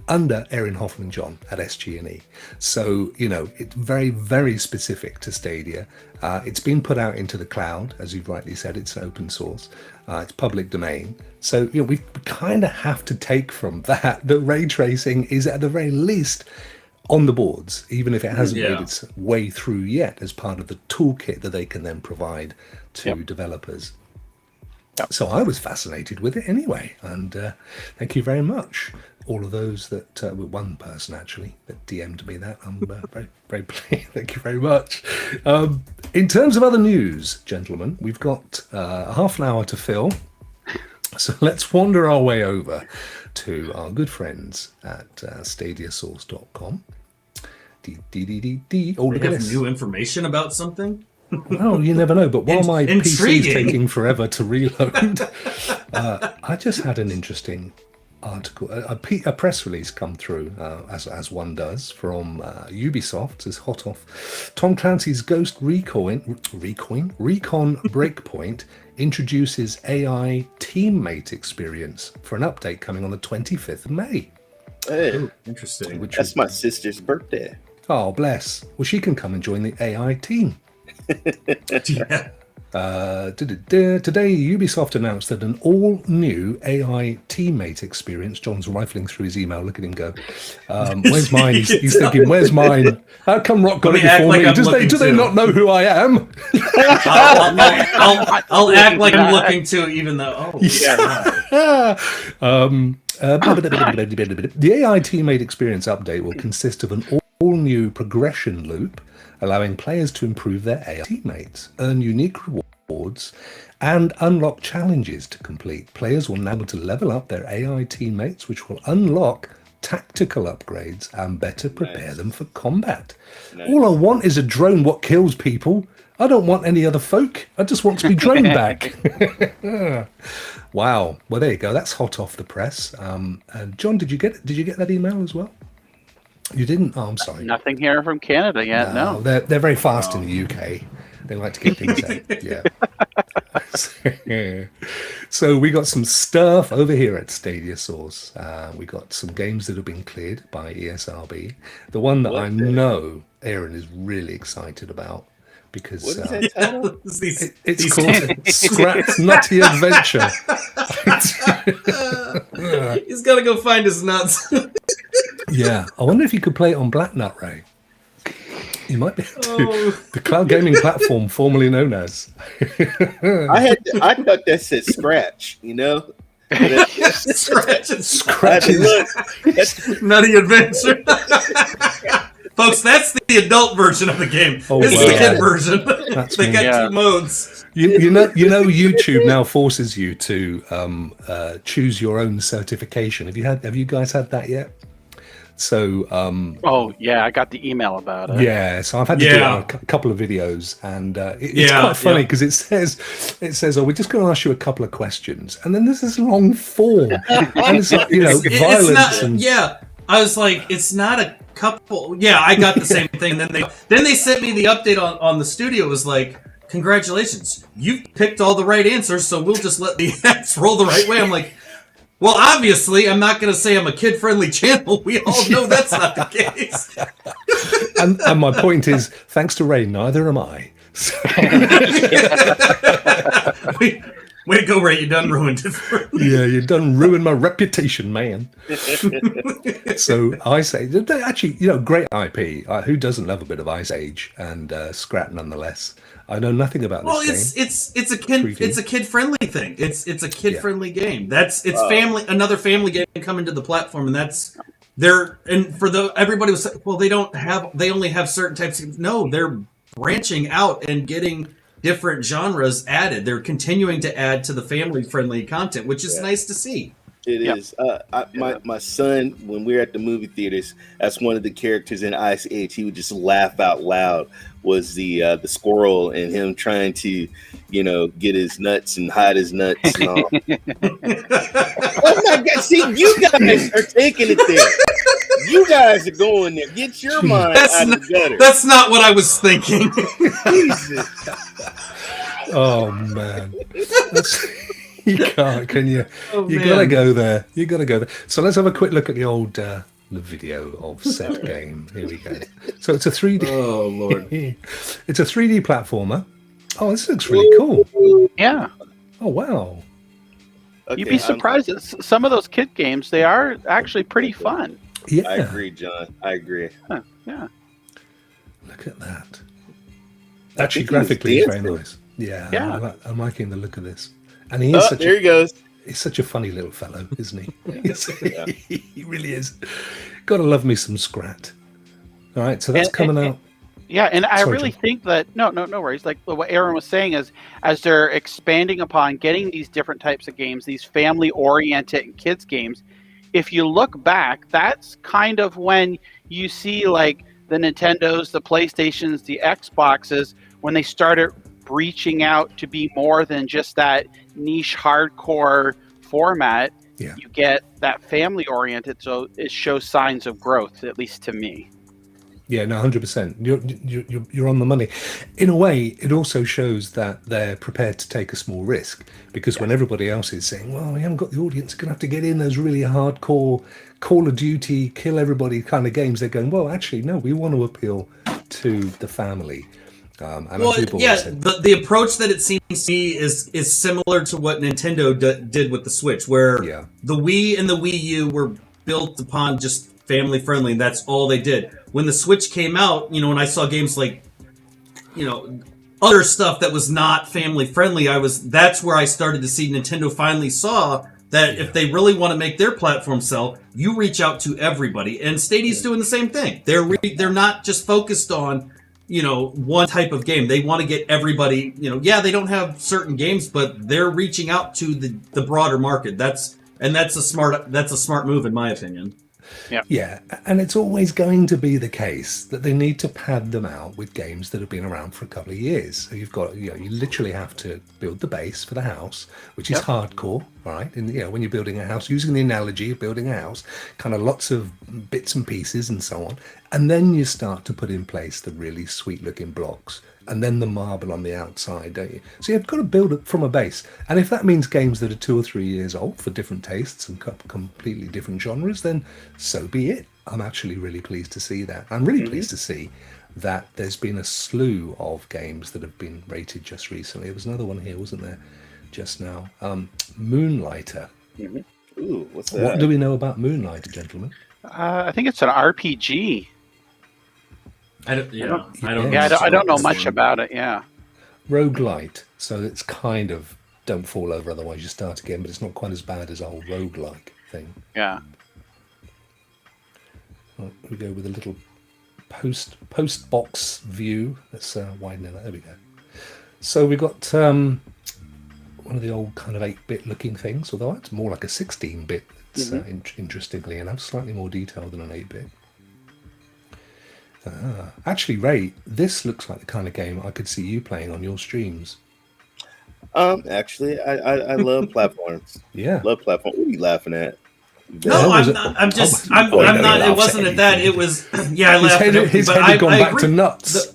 Speaker 1: under Erin Hoffman-John at SG&E. So, it's very, very specific to Stadia. It's been put out into the cloud, as you've rightly said. It's open source. It's public domain. So, we kind of have to take from that ray tracing is at the very least on the boards, even if it hasn't made its way through yet, as part of the toolkit that they can then provide to developers. So I was fascinated with it anyway, and thank you very much. All of those that were one person actually that DM'd me that. I'm very, very pleased. Thank you very much. In terms of other news, gentlemen, we've got half an hour to fill. So let's wander our way over to our good friends at stadiasource.com. Oh, look at this.
Speaker 3: New information about something?
Speaker 1: Well, you never know. But while my PC is taking forever to reload, I just had an interesting article, a press release come through, as one does, from Ubisoft. It's hot off Tom Clancy's Ghost Recon Breakpoint introduces AI teammate experience for an update coming on the 25th of May.
Speaker 2: Hey,
Speaker 3: ooh, interesting.
Speaker 2: That's my sister's birthday.
Speaker 1: Oh, bless. Well, she can come and join the AI team.
Speaker 3: Yeah.
Speaker 1: Today, Ubisoft announced that an all-new AI teammate experience. John's rifling through his email. Look at him go. Where's mine? He's thinking, where's mine? How come Rokk got it before me? Do they not know who I am?
Speaker 3: I'll act like I'm looking too, even though. Oh, yeah.
Speaker 1: The AI teammate experience update will consist of an all-new progression loop, allowing players to improve their AI teammates, earn unique rewards, and unlock challenges to complete. Players will now be able to level up their AI teammates, which will unlock tactical upgrades and better prepare them for combat. All I want is a drone what kills people. I don't want any other folk. I just want to be drone back. Wow. Well, there you go. That's hot off the press. And John, did you get that email as well? You didn't? Oh, I'm sorry.
Speaker 4: Nothing here from Canada yet. No.
Speaker 1: They're very fast in the UK. They like to get things out. Yeah. So we got some stuff over here at Stadia Source. We got some games that have been cleared by ESRB. The one that I know Aaron is really excited about, because
Speaker 2: what is that title?
Speaker 1: It's called Scrat's Nutty Adventure.
Speaker 3: He's got to go find his nuts.
Speaker 1: Yeah, I wonder if you could play it on Black Nut, Ray. You might be able to. The cloud gaming platform formerly known as.
Speaker 2: I thought that said Scratch,
Speaker 3: Scratch. Nutty Adventure. Folks, that's the adult version of the game. This is the kid version. They got 2 modes.
Speaker 1: You know, YouTube now forces you to choose your own certification. Have you guys had that yet? So
Speaker 4: I got the email about it.
Speaker 1: Yeah, so I've had to do a couple of videos, and it's quite funny because it says, "Oh, we're just going to ask you a couple of questions," and then there's this long form, and it's like violence.
Speaker 3: I was like, it's not a couple. Yeah, I got the same thing. Then they sent me the update on the studio. It was like, congratulations, you picked all the right answers, so we'll just let the ads roll the right way. I'm like, well, obviously, I'm not going to say I'm a kid-friendly channel. We all know that's not the case.
Speaker 1: And my point is, thanks to Ray, neither am I. So,
Speaker 3: way to go, Ray. You done ruined it for me.
Speaker 1: yeah, you done ruined my reputation, man. So I say, actually, great IP. Who doesn't love a bit of Ice Age and Scrat nonetheless? I know nothing about this game.
Speaker 3: It's a kid-friendly thing. It's a kid-friendly game. Family, another family game coming to the platform, and that's everybody was, well, they only have certain types of, no, they're branching out and getting different genres added. They're continuing to add to the family-friendly content, which is nice to see.
Speaker 2: It is. My son, when we were at the movie theaters, that's one of the characters in Ice Age. He would just laugh out loud. Was the squirrel and him trying to, get his nuts and hide his nuts and all. Oh my God! See, you guys are taking it there. You guys are going there. Get your mind out of the gutter.
Speaker 3: That's not what I was thinking.
Speaker 2: Jesus.
Speaker 1: Oh man. You can't, can you?
Speaker 3: Oh,
Speaker 1: you gotta go there. You gotta go there. So let's have a quick look at the old the video of said game. Here we go. So it's a 3D.
Speaker 3: Oh Lord!
Speaker 1: It's a 3D platformer. Oh, this looks really cool.
Speaker 4: Yeah.
Speaker 1: Oh wow.
Speaker 2: Okay,
Speaker 4: You'd be surprised that some of those kid games, they are actually pretty fun.
Speaker 1: Yeah.
Speaker 2: I agree, John. I agree.
Speaker 4: Huh, yeah.
Speaker 1: Look at that. Actually, graphically, it's very nice. Yeah.
Speaker 4: Yeah.
Speaker 1: I'm liking the look of this. And he is
Speaker 2: There he goes.
Speaker 1: He's such a funny little fellow, isn't he? He really is. Gotta love me some Scrat. All right, so that's coming out.
Speaker 4: Yeah, and I
Speaker 1: Sorry,
Speaker 4: really
Speaker 1: John.
Speaker 4: think that no worries. Like what Aaron was saying is, as they're expanding upon getting these different types of games, these family-oriented and kids games, if you look back, that's kind of when you see like the Nintendos, the PlayStations, the Xboxes, when they started reaching out to be more than just that niche hardcore format.
Speaker 1: Yeah.
Speaker 4: You get that family oriented, so it shows signs of growth, at least to me.
Speaker 1: Yeah, no, 100%. You're on the money. In a way, it also shows that they're prepared to take a small risk, because when everybody else is saying, well, we haven't got the audience, we're going to have to get in those really hardcore Call of Duty, kill everybody kind of games, they're going, well, actually, no, we want to appeal to the family.
Speaker 3: The approach that it seems to me is similar to what Nintendo did with the Switch, where the Wii and the Wii U were built upon just family friendly, and that's all they did. When the Switch came out, when I saw games like, other stuff that was not family friendly, that's where I started to see Nintendo finally saw that if they really want to make their platform sell, you reach out to everybody, and Stadia's doing the same thing. They're not just focused on one type of game. They want to get everybody, they don't have certain games, but they're reaching out to the broader market. That's a smart move in my opinion.
Speaker 1: Yeah, and it's always going to be the case that they need to pad them out with games that have been around for a couple of years. So you've got, you literally have to build the base for the house, which is hardcore, right? And when you're building a house, using the analogy of building a house, kind of lots of bits and pieces and so on, and then you start to put in place the really sweet-looking blocks, and then the marble on the outside, don't you? So you've got to build it from a base. And if that means games that are 2 or 3 years old for different tastes and completely different genres, then so be it. I'm actually really pleased to see that. I'm really pleased to see that there's been a slew of games that have been rated just recently. There was another one here, wasn't there, just now? Moonlighter.
Speaker 2: Ooh, what's that?
Speaker 1: What do we know about Moonlighter, gentlemen?
Speaker 4: I think it's an RPG.
Speaker 3: I don't
Speaker 4: know much about it. Yeah.
Speaker 1: Roguelite. So it's kind of don't fall over, otherwise you start again, but it's not quite as bad as old roguelike thing.
Speaker 4: Yeah.
Speaker 1: Right, we go with a little post box view. Let's widen it. There we go. So we've got one of the old kind of 8-bit looking things, although it's more like a 16-bit. It's interestingly enough, slightly more detailed than an 8-bit. Actually, Ray, this looks like the kind of game I could see you playing on your streams.
Speaker 2: Actually, I love platforms.
Speaker 1: Yeah.
Speaker 2: Love platforms. What are you laughing at?
Speaker 3: No,
Speaker 1: was
Speaker 3: I'm
Speaker 1: it?
Speaker 3: not. I'm just.
Speaker 1: Oh,
Speaker 3: I'm
Speaker 1: boy, no, he
Speaker 3: not. It
Speaker 1: laughs
Speaker 3: wasn't
Speaker 1: at
Speaker 3: at that.
Speaker 1: anything.
Speaker 3: It was. Yeah, I
Speaker 1: His
Speaker 3: laughed
Speaker 1: head,
Speaker 3: at everything,
Speaker 1: his
Speaker 3: but
Speaker 1: head had gone
Speaker 3: I
Speaker 1: back
Speaker 3: agree.
Speaker 1: to nuts.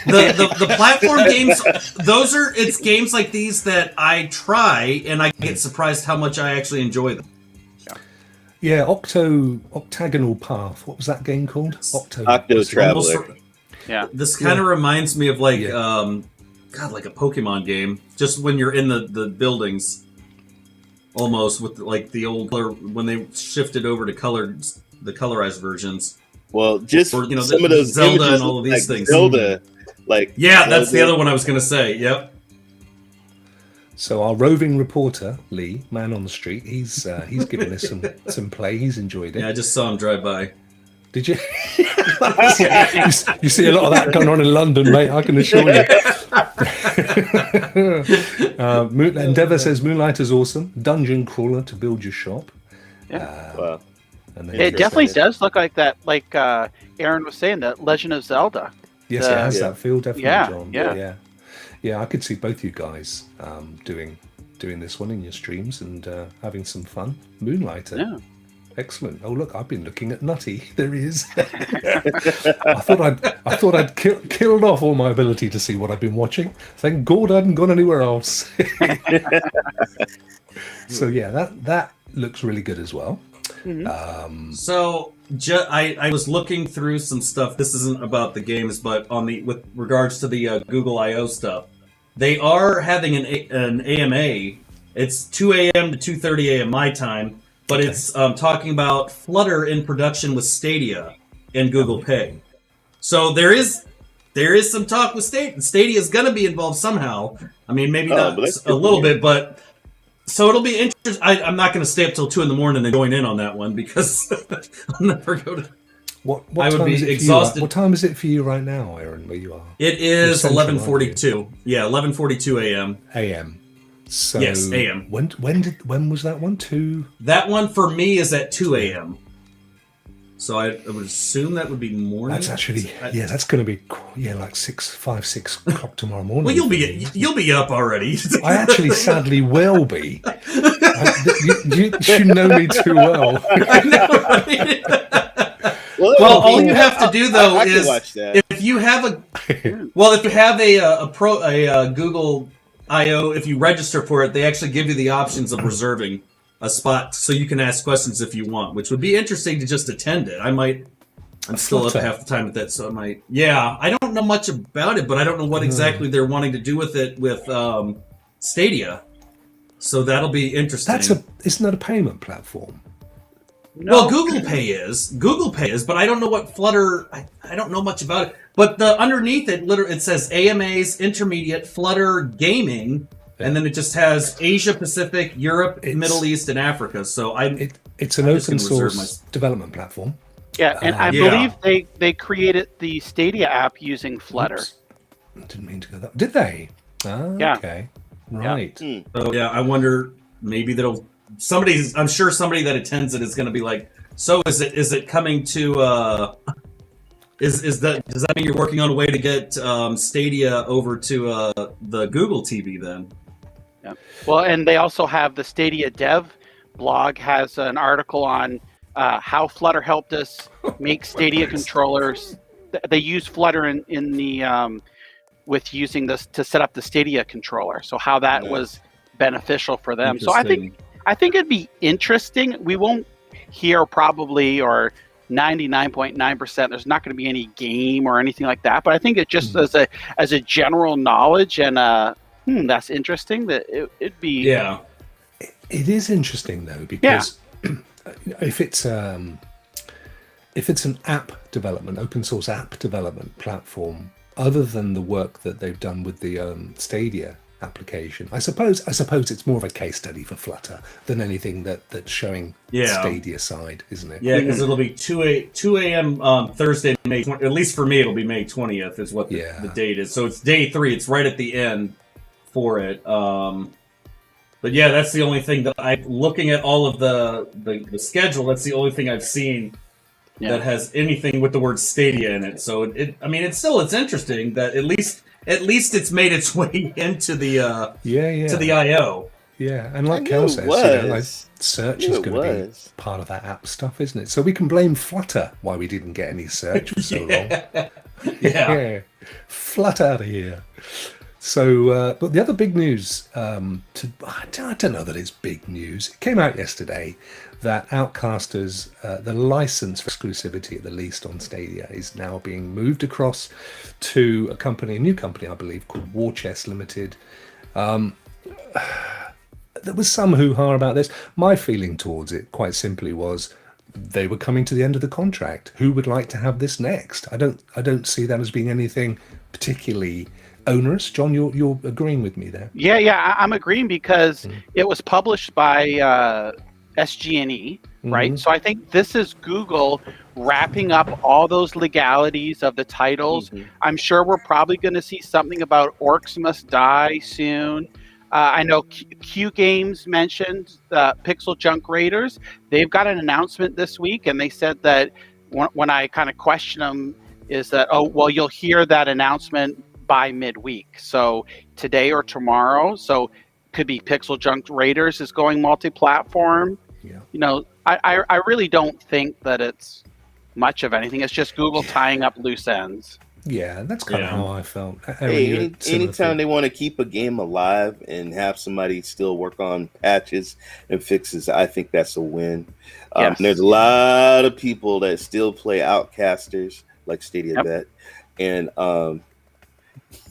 Speaker 3: The platform games, it's games like these that I try and I get surprised how much I actually enjoy them.
Speaker 1: Yeah, Octagonal Path. What was that game called?
Speaker 2: Octo Traveler.
Speaker 3: Almost,
Speaker 4: Yeah.
Speaker 3: this kind of reminds me of like,
Speaker 1: Yeah.
Speaker 3: like a Pokemon game. Just when you're in the buildings, almost with like the old color when they shifted over to the colorized versions.
Speaker 2: Well, just
Speaker 3: Or,
Speaker 2: some of those
Speaker 3: Zelda
Speaker 2: images
Speaker 3: and all of
Speaker 2: look
Speaker 3: these
Speaker 2: like
Speaker 3: things.
Speaker 2: Zelda, like
Speaker 3: Yeah, that's the
Speaker 2: Zelda.
Speaker 3: other one I was gonna say. Yep.
Speaker 1: So our roving reporter Lee, man on the street, he's given us some play. He's enjoyed it.
Speaker 3: Yeah, I just saw him drive by.
Speaker 1: Did you? You see a lot of that going on in London, mate. I can assure you. Endeavour says Moonlight is awesome. Dungeon crawler to build your shop.
Speaker 4: Yeah.
Speaker 2: Wow.
Speaker 1: And then
Speaker 4: It definitely does look like that, like Aaron was saying, that Legend of Zelda.
Speaker 1: Yes, it has that feel, definitely,
Speaker 4: Yeah,
Speaker 1: John.
Speaker 4: yeah.
Speaker 1: Yeah. I could see both you guys doing this one in your streams and having some fun. Moonlighter.
Speaker 4: Yeah.
Speaker 1: Excellent. Oh look, I've been looking at Nutty. There he is. I thought I'd killed off all my ability to see what I've been watching. Thank God I hadn't gone anywhere else. So yeah, that looks really good as well.
Speaker 4: Mm-hmm.
Speaker 3: So I was looking through some stuff. This isn't about the games, but with regards to the Google I/O stuff, they are having an AMA. It's 2 a.m. to 2:30 a.m. my time, but it's talking about Flutter in production with Stadia and Google Pay. So there is some talk with Stadia. Stadia is going to be involved somehow. I mean, maybe not a little bit, but. So it'll be interesting. I'm not going to stay up till 2 a.m. and join in on that one because I'll never go to.
Speaker 1: What
Speaker 3: I would
Speaker 1: time
Speaker 3: be
Speaker 1: is it for
Speaker 3: exhausted.
Speaker 1: you? What time is it for you right now, Aaron? Where you are?
Speaker 3: It is
Speaker 1: You're central,
Speaker 3: 11:42. Yeah, 11:42 a.m.
Speaker 1: AM. So
Speaker 3: Yes, AM.
Speaker 1: When was that one? 2.
Speaker 3: That one for me is at 2 a.m. So I would assume that would be morning.
Speaker 1: That's actually that's going to be like 6 o'clock tomorrow morning.
Speaker 3: Well, you'll be up already.
Speaker 1: I actually sadly will be. You know me too well.
Speaker 3: I know, right? Well, all you have to do though
Speaker 2: I
Speaker 3: is
Speaker 2: watch that.
Speaker 3: if you have a Google I/O, if you register for it, they actually give you the options of reserving a spot so you can ask questions if you want, which would be interesting to just attend it. I'm still up half the time at that, so I might. Yeah, I don't know much about it, but I don't know what exactly they're wanting to do with it with Stadia. So that'll be interesting.
Speaker 1: Isn't that a payment platform?
Speaker 4: No.
Speaker 3: Well, Google Pay is, but I don't know what Flutter. I don't know much about it. But underneath it, it says AMAs, Intermediate, Flutter, Gaming, and then it just has Asia Pacific, Europe, Middle East, and Africa. So
Speaker 1: it's an open source development platform.
Speaker 4: Yeah, and I believe they created the Stadia app using Flutter.
Speaker 1: Oops. I didn't mean to go that. Did they?
Speaker 4: Yeah.
Speaker 1: Okay. Right.
Speaker 3: So yeah, I wonder maybe I'm sure somebody that attends it is going to be like, so is it coming to does that mean you're working on a way to get Stadia over to the Google TV then?
Speaker 4: Yeah. Well, and they also have the Stadia Dev blog has an article on how Flutter helped us make Stadia controllers. They use Flutter in the with using this to set up the Stadia controller. So how that was beneficial for them. So I think it'd be interesting. We won't hear probably or 99.9%. There's not going to be any game or anything like that. But I think it just as a general knowledge and that's interesting. That it'd be.
Speaker 3: Yeah.
Speaker 1: It is interesting though because if it's an app development, open source app development platform, other than the work that they've done with the Stadia application, I suppose it's more of a case study for Flutter than anything that's showing Stadia side, isn't it?
Speaker 3: Yeah, because it'll be 2 a.m. Thursday, May 20th. At least for me, it'll be May 20th is what the date is. So it's day 3. It's right at the end for it. But yeah, that's the only thing that I'm looking at all of the schedule. That's the only thing I've seen that has anything with the word Stadia in it. So it's interesting that at least it's made its way into the to the I/O.
Speaker 1: Yeah, and
Speaker 2: I
Speaker 1: like
Speaker 2: knew
Speaker 1: Kel
Speaker 2: it
Speaker 1: says,
Speaker 2: was.
Speaker 1: search
Speaker 2: Knew
Speaker 1: is
Speaker 2: it
Speaker 1: going to be
Speaker 2: was.
Speaker 1: part of that app stuff, isn't it? So we can blame Flutter why we didn't get any search for so long.
Speaker 3: Yeah.
Speaker 1: Flut out of here. So, but the other big news, I don't know that it's big news. It came out yesterday that Outcasters, the license for exclusivity at the least on Stadia, is now being moved across to a new company, I believe, called War Chest Limited. There was some hoo-ha about this. My feeling towards it, quite simply, was they were coming to the end of the contract. Who would like to have this next? I don't see that as being anything particularly onerous. John, you're agreeing with me there.
Speaker 4: Yeah, I'm agreeing because it was published by SG&E, right? So I think this is Google wrapping up all those legalities of the titles. I'm sure we're probably going to see something about Orcs Must Die soon. I know Q Games mentioned Pixel Junk Raiders. They've got an announcement this week, and they said that when I kind of question them, is that, oh, well, you'll hear that announcement by midweek. So today or tomorrow. So could be Pixel Junk Raiders is going multi-platform.
Speaker 1: Yeah.
Speaker 4: You know, I really don't think that it's much of anything. It's just Google tying up loose ends.
Speaker 1: Yeah, that's kind of how I felt.
Speaker 2: Hey, anytime they want to keep a game alive and have somebody still work on patches and fixes, I think that's a win.
Speaker 4: Yes.
Speaker 2: There's a lot of people that still play Outcasters, like Stadia Bet, and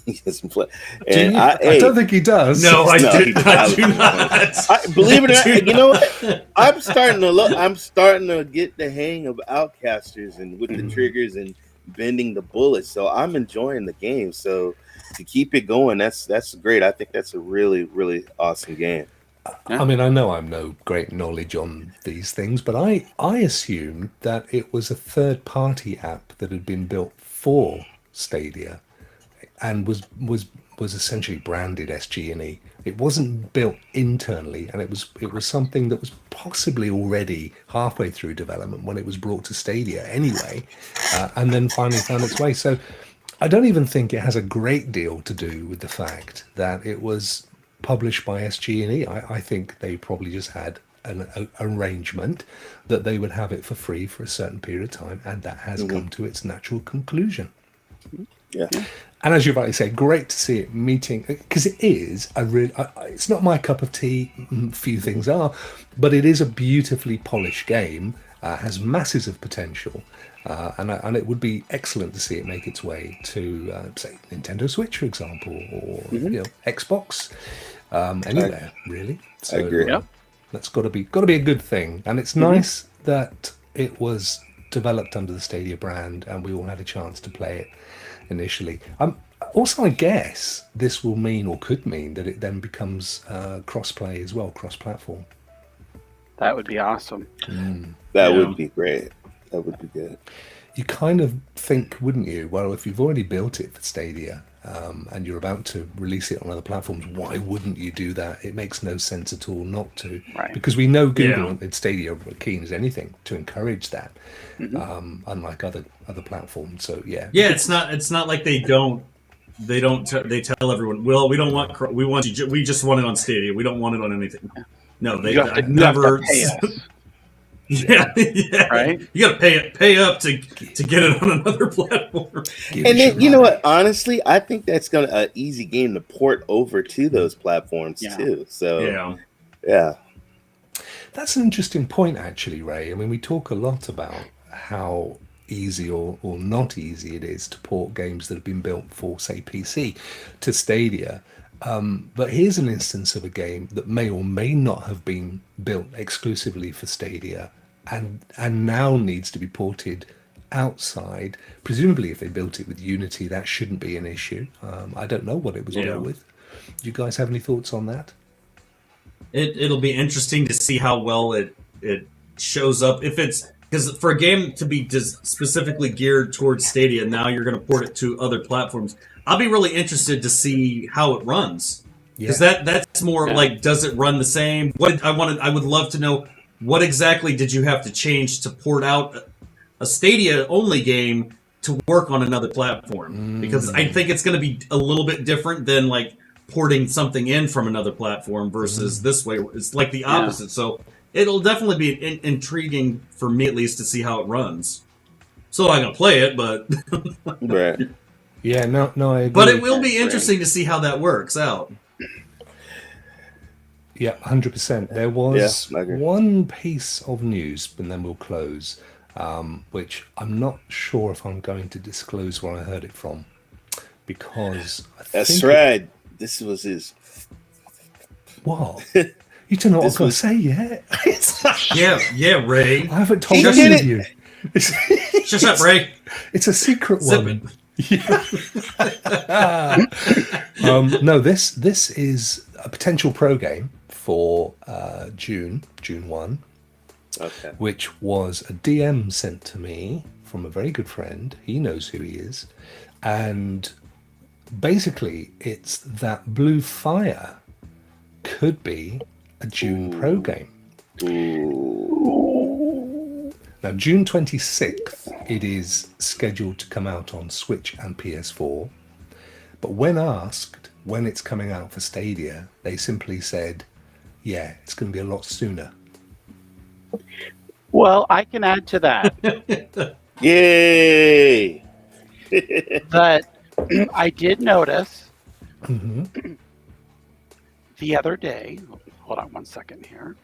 Speaker 2: he doesn't play. And
Speaker 1: I don't think he does.
Speaker 3: No, I
Speaker 2: No,
Speaker 3: do not.
Speaker 2: Believe it or not, you know what? I'm starting to get the hang of Outcasters and with the triggers and bending the bullets, so I'm enjoying the game. So to keep it going, that's great. I think that's a really, really awesome game.
Speaker 1: I mean, I know I'm no great knowledge on these things, but I assumed that it was a third-party app that had been built for Stadia and was essentially branded SG&E. It wasn't built internally, and it was something that was possibly already halfway through development when it was brought to Stadia anyway, and then finally found its way. So I don't even think it has a great deal to do with the fact that it was published by SG&E. I think they probably just had an arrangement that they would have it for free for a certain period of time, and that has come to its natural conclusion.
Speaker 2: Yeah.
Speaker 1: And as you rightly say, great to see it meeting, because it is it's not my cup of tea, few things are, but it is a beautifully polished game, has masses of potential, and it would be excellent to see it make its way to, say, Nintendo Switch, for example, or Xbox, anywhere, really. So,
Speaker 2: I agree.
Speaker 1: That's got to be a good thing, and it's nice that it was developed under the Stadia brand, and we all had a chance to play it initially. Also, I guess this will mean, or could mean, that it then becomes cross-play as well, cross-platform.
Speaker 4: That would be awesome.
Speaker 2: That would be great. That would be good.
Speaker 1: You kind of think, wouldn't you? Well, if you've already built it for Stadia and you're about to release it on other platforms, why wouldn't you do that? It makes no sense at all not to.
Speaker 4: Right.
Speaker 1: Because we know Google and Stadia are keen as anything to encourage that, unlike other platforms. So yeah.
Speaker 3: Yeah, it's not like they don't. They tell everyone, well, we just want it on Stadia. We don't want it on anything. No, they never. Yeah,
Speaker 4: right.
Speaker 3: You got to pay up to get it on another platform.
Speaker 2: And then, you know what? Honestly, I think that's an easy game to port over to those platforms too. So yeah.
Speaker 1: That's an interesting point, actually, Ray. I mean, we talk a lot about how easy or not easy it is to port games that have been built for, say, PC to Stadia. But here's an instance of a game that may or may not have been built exclusively for Stadia and now needs to be ported outside. Presumably, if they built it with Unity, that shouldn't be an issue. I don't know what it was built with. Do you guys have any thoughts on that?
Speaker 3: It'll be interesting to see how well it shows up. If it's because for a game to be just specifically geared towards Stadia, now you're going to port it to other platforms. I'll be really interested to see how it runs, because that's more like, does it run the same? I would love to know what exactly did you have to change to port out a Stadia only game to work on another platform, because I think it's going to be a little bit different than like porting something in from another platform versus this way. It's like the opposite. So it'll definitely be intriguing for me, at least, to see how it runs. So I'm gonna play it, but
Speaker 2: Right.
Speaker 1: Yeah, no, I agree.
Speaker 3: but it will be interesting to see how that works out.
Speaker 1: Yeah, 100%. There was
Speaker 2: I agree.
Speaker 1: one piece of news, and then we'll close, which I'm not sure if I'm going to disclose where I heard it from, because I
Speaker 2: That's
Speaker 1: think
Speaker 2: right. This was his.
Speaker 1: What? You don't know what I was
Speaker 2: This
Speaker 1: going to
Speaker 2: was-
Speaker 1: say yet.
Speaker 3: Yeah, Ray.
Speaker 1: I haven't told
Speaker 2: He
Speaker 1: any
Speaker 2: did
Speaker 1: of
Speaker 2: it!
Speaker 1: you.
Speaker 3: Shut up, Ray.
Speaker 1: It's a secret
Speaker 3: Zip
Speaker 1: one. No, this is a potential pro game for June 1,
Speaker 2: Okay.
Speaker 1: which was a DM sent to me from a very good friend. He knows who he is. And basically, it's that Blue Fire could be a June pro game. Now, June 26th, it is scheduled to come out on Switch and PS4. But when asked when it's coming out for Stadia, they simply said, yeah, it's going to be a lot sooner.
Speaker 4: Well, I can add to that
Speaker 2: Yay!
Speaker 4: that I did notice
Speaker 1: Mm-hmm.
Speaker 4: the other day. Hold on one second here.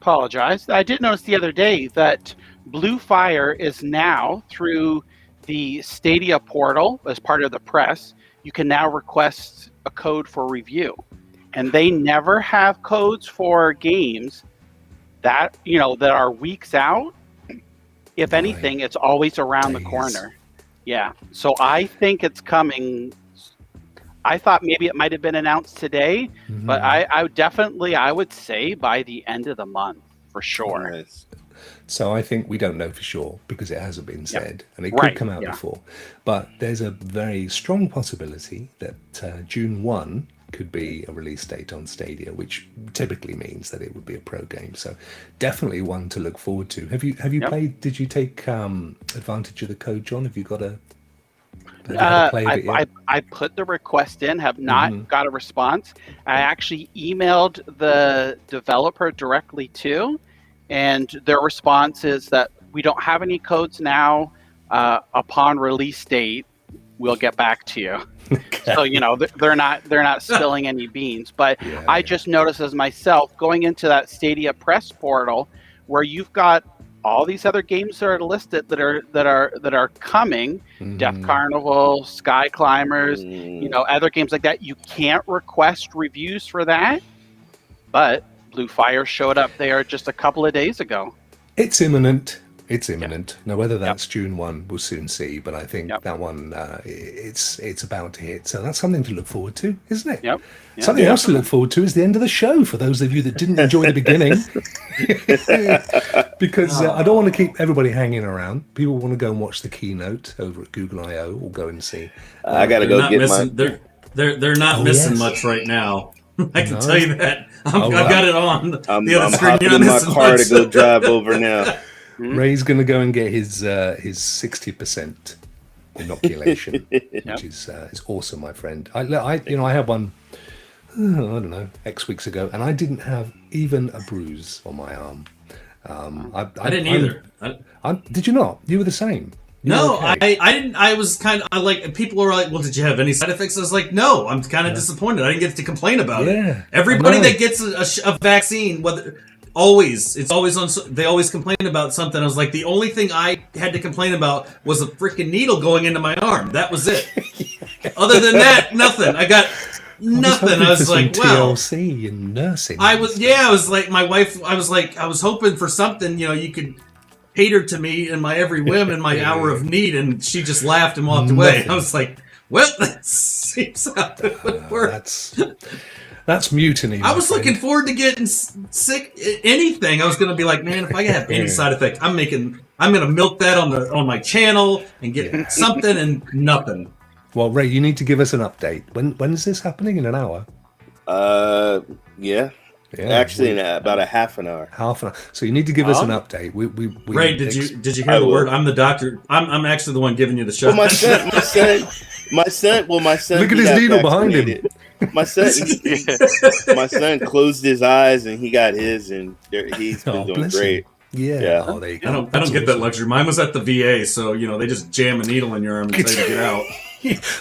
Speaker 4: Apologize. I did notice the other day that Blue Fire is now through the Stadia portal as part of the press. You can now request a code for review, and they never have codes for games that that are weeks out. If anything, it's always around the
Speaker 1: Days.
Speaker 4: corner. Yeah. So I think it's coming. I thought maybe it might have been announced today, but I would say by the end of the month for sure.
Speaker 2: Nice.
Speaker 1: So I think we don't know for sure because it hasn't been said, and it
Speaker 4: Right,
Speaker 1: could come out
Speaker 4: yeah.
Speaker 1: before. But there's a very strong possibility that June 1 could be a release date on Stadia, which typically means that it would be a pro game. So definitely one to look forward to. Have you
Speaker 4: Yep.
Speaker 1: played? Did you take advantage of the code, John? Have you got a? Have you had a play of it yet?
Speaker 4: I put the request in, have not got a response. I actually emailed the developer directly too, and their response is that we don't have any codes now. Upon release date, we'll get back to you. So they're not spilling any beans. But
Speaker 1: Yeah,
Speaker 4: I just noticed as myself going into that Stadia press portal, where you've got all these other games that are listed that are coming, Death Carnival, Sky Climbers, other games like that. You can't request reviews for that, but Blue Fire showed up there just a couple of days ago.
Speaker 1: It's imminent. It's imminent. Now, whether that's June 1, we'll soon see. But I think that one, it's about to hit. So that's something to look forward to, isn't it?
Speaker 4: Yep.
Speaker 1: Something else to look forward to is the end of the show for those of you that didn't enjoy the beginning. Because I don't want to keep everybody hanging around. People want to go and watch the keynote over at Google I.O. or go and see.
Speaker 2: I gotta
Speaker 3: They're
Speaker 2: go
Speaker 3: not
Speaker 2: get
Speaker 3: missing.
Speaker 2: my.
Speaker 3: They're not missing
Speaker 1: yes.
Speaker 3: much right now. I can
Speaker 1: No.
Speaker 3: tell you that. I've
Speaker 1: right.
Speaker 3: got it on
Speaker 2: I'm
Speaker 3: the other screen.
Speaker 2: hopping
Speaker 3: You're
Speaker 2: in
Speaker 3: not
Speaker 2: my
Speaker 3: missing
Speaker 2: car
Speaker 3: much.
Speaker 2: to go drive over now.
Speaker 1: Ray's going to go and get his 60% inoculation, which is awesome, my friend. I had one, I don't know, X weeks ago, and I didn't have even a bruise on my arm.
Speaker 3: I didn't either.
Speaker 1: Did you not? You were the same. You
Speaker 3: No,
Speaker 1: were okay.
Speaker 3: I didn't. I was kind of like, people were like, well, did you have any side effects? I was like, no, I'm kind of disappointed. I didn't get to complain about
Speaker 1: Yeah,
Speaker 3: it. Everybody
Speaker 1: I know.
Speaker 3: that gets a vaccine, it's always on, they always complain about something. I was like, the only thing I had to complain about was a freaking needle going into my arm. That was it. Other than that, nothing. I got nothing. I was like, well,
Speaker 1: TLC and nursing.
Speaker 3: I was like, my wife, I was hoping for something, you could cater to me in my every whim in my hour of need, and she just laughed and walked away.
Speaker 1: Nothing.
Speaker 3: I was like, well, that seems how it would work.
Speaker 1: That's mutiny.
Speaker 3: I was
Speaker 1: my
Speaker 3: looking
Speaker 1: friend.
Speaker 3: forward to getting sick. Anything. I was going to be like, man, if I have any side effect, I'm going to milk that on my channel and get something, and nothing.
Speaker 1: Well, Ray, you need to give us an update. When is this happening? In an hour?
Speaker 2: Yeah.
Speaker 1: Yeah,
Speaker 2: Actually, in about a half an hour.
Speaker 1: half an hour. So you need to give us an update.
Speaker 3: Ray, did you hear the word? I'm the doctor. I'm actually the one giving you the shot.
Speaker 2: Well, my son.
Speaker 1: Look at his needle behind him.
Speaker 2: My son closed his eyes and he got his, and he's been doing great.
Speaker 1: Yeah. Oh, there you go.
Speaker 3: I don't get that luxury. Mine was at the VA, so they just jam a needle in your arm and say to get out.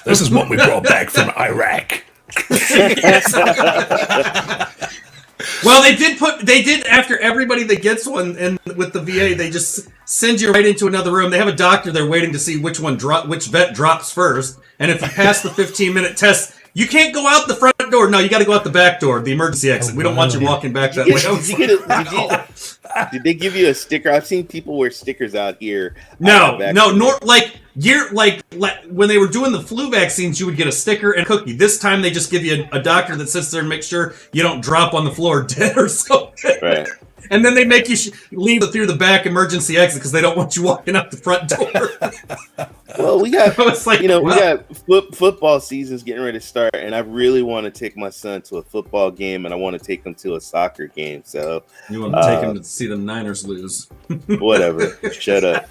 Speaker 1: This is what we brought back from Iraq.
Speaker 3: Well, they did after everybody that gets one, and with the VA, they just send you right into another room. They have a doctor there waiting to see which vet drops first, and if you pass the 15-minute test, you can't go out the front door. No, you got to go out the back door, the emergency exit. We don't want you walking back that way.
Speaker 2: Did they give you a sticker? I've seen people wear stickers out here.
Speaker 3: No, like when they were doing the flu vaccines, you would get a sticker and a cookie. This time they just give you a doctor that sits there and makes sure you don't drop on the floor dead or something.
Speaker 2: Right.
Speaker 3: And then they make you leave through the back emergency exit because they don't want you walking out the front door.
Speaker 2: Well, we got
Speaker 3: like,
Speaker 2: we got football season's getting ready to start, and I really want to take my son to a football game, and I want to take him to a soccer game. So
Speaker 3: you want to take him to see the Niners lose?
Speaker 2: Whatever. Shut up.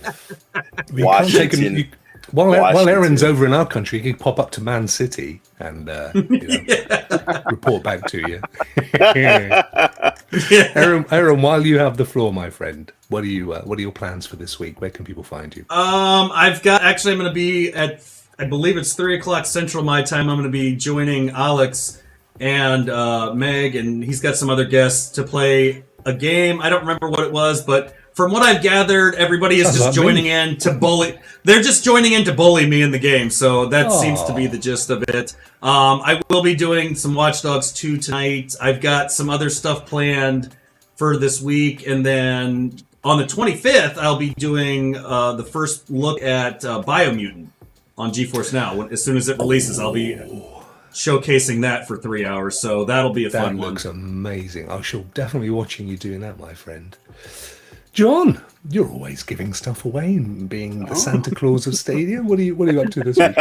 Speaker 2: Washington.
Speaker 1: While Aaron's over in our country, he could pop up to Man City and report back to you. Aaron, while you have the floor, my friend, what are your plans for this week? Where can people find you?
Speaker 3: I'm going to be at, I believe it's 3:00 Central my time. I'm going to be joining Alex and Meg, and he's got some other guests to play a game. I don't remember what it was, but from what I've gathered, everybody is just joining in to bully. They're just joining in to bully me in the game, so that seems to be the gist of it. I will be doing some Watch Dogs 2 tonight. I've got some other stuff planned for this week, and then on the 25th, I'll be doing the first look at Biomutant on GeForce Now. As soon as it releases, I'll be showcasing that for 3 hours, so that'll be a fun one.
Speaker 1: That looks amazing. I shall definitely be watching you doing that, my friend. John, you're always giving stuff away and being the Santa Claus of Stadia. What are you up to this week?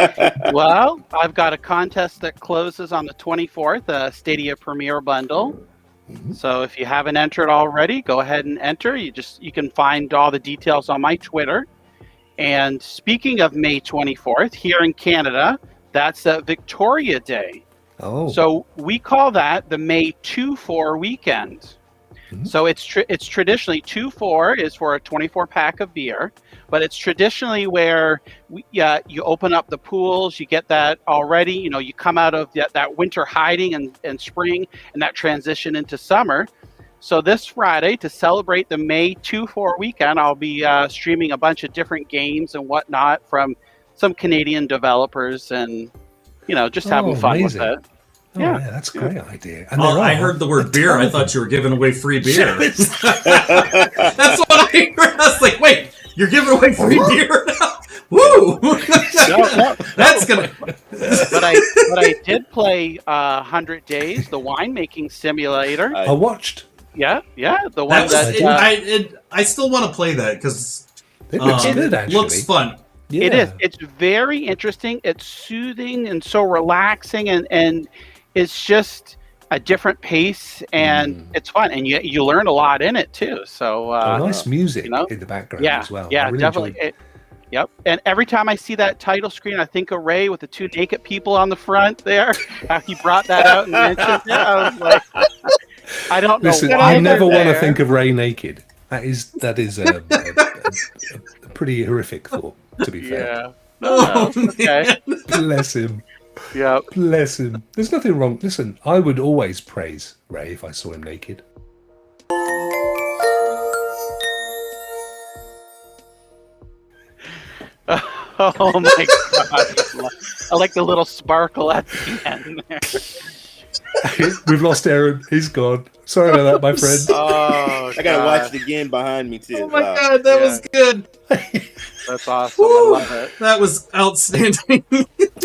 Speaker 4: Well, I've got a contest that closes on the 24th, a Stadia Premier Bundle. Mm-hmm. So if you haven't entered already, go ahead and enter. You can find all the details on my Twitter. And speaking of May 24th, here in Canada, that's Victoria Day.
Speaker 1: Oh.
Speaker 4: So we call that the May 2-4 weekend. So it's traditionally 2-4 is for a 24 pack of beer, but it's traditionally where you open up the pools, you get that already, you come out of that winter hiding and spring and that transition into summer. So this Friday, to celebrate the May 2-4 weekend, I'll be streaming a bunch of different games and whatnot from some Canadian developers and, just having fun with it.
Speaker 1: Oh, yeah, that's a great idea. And
Speaker 3: I heard the word beer. I thought you were giving away free beer. That's what I heard. I was like, wait, you're giving away free beer now? Woo! That's gonna.
Speaker 4: But I did play 100 Days, the winemaking simulator.
Speaker 1: I watched.
Speaker 4: Yeah, the one
Speaker 3: I still want to play that because
Speaker 1: it looks good. Actually,
Speaker 3: looks fun.
Speaker 4: Yeah. It is. It's very interesting. It's soothing and so relaxing, and it's just a different pace, and it's fun, and you learn a lot in it too. So
Speaker 1: nice music in the background as well.
Speaker 4: Yeah, really definitely. Yep. And every time I see that title screen, I think of Ray with the two naked people on the front there. He brought that out and mentioned it. I was like, I don't know.
Speaker 1: Listen, I never want to think of Ray naked. That is a pretty horrific thought, to be fair.
Speaker 4: Yeah. Oh, okay.
Speaker 1: Bless him.
Speaker 4: Yeah.
Speaker 1: Bless him. There's nothing wrong. Listen, I would always praise Ray if I saw him naked.
Speaker 4: Oh my God. I like the little sparkle at the end there.
Speaker 1: We've lost Aaron. He's gone. Sorry about that, my friend.
Speaker 2: Oh, I gotta watch the game behind me too.
Speaker 3: Oh my God, that was good.
Speaker 4: That's awesome. I love it.
Speaker 3: That was outstanding.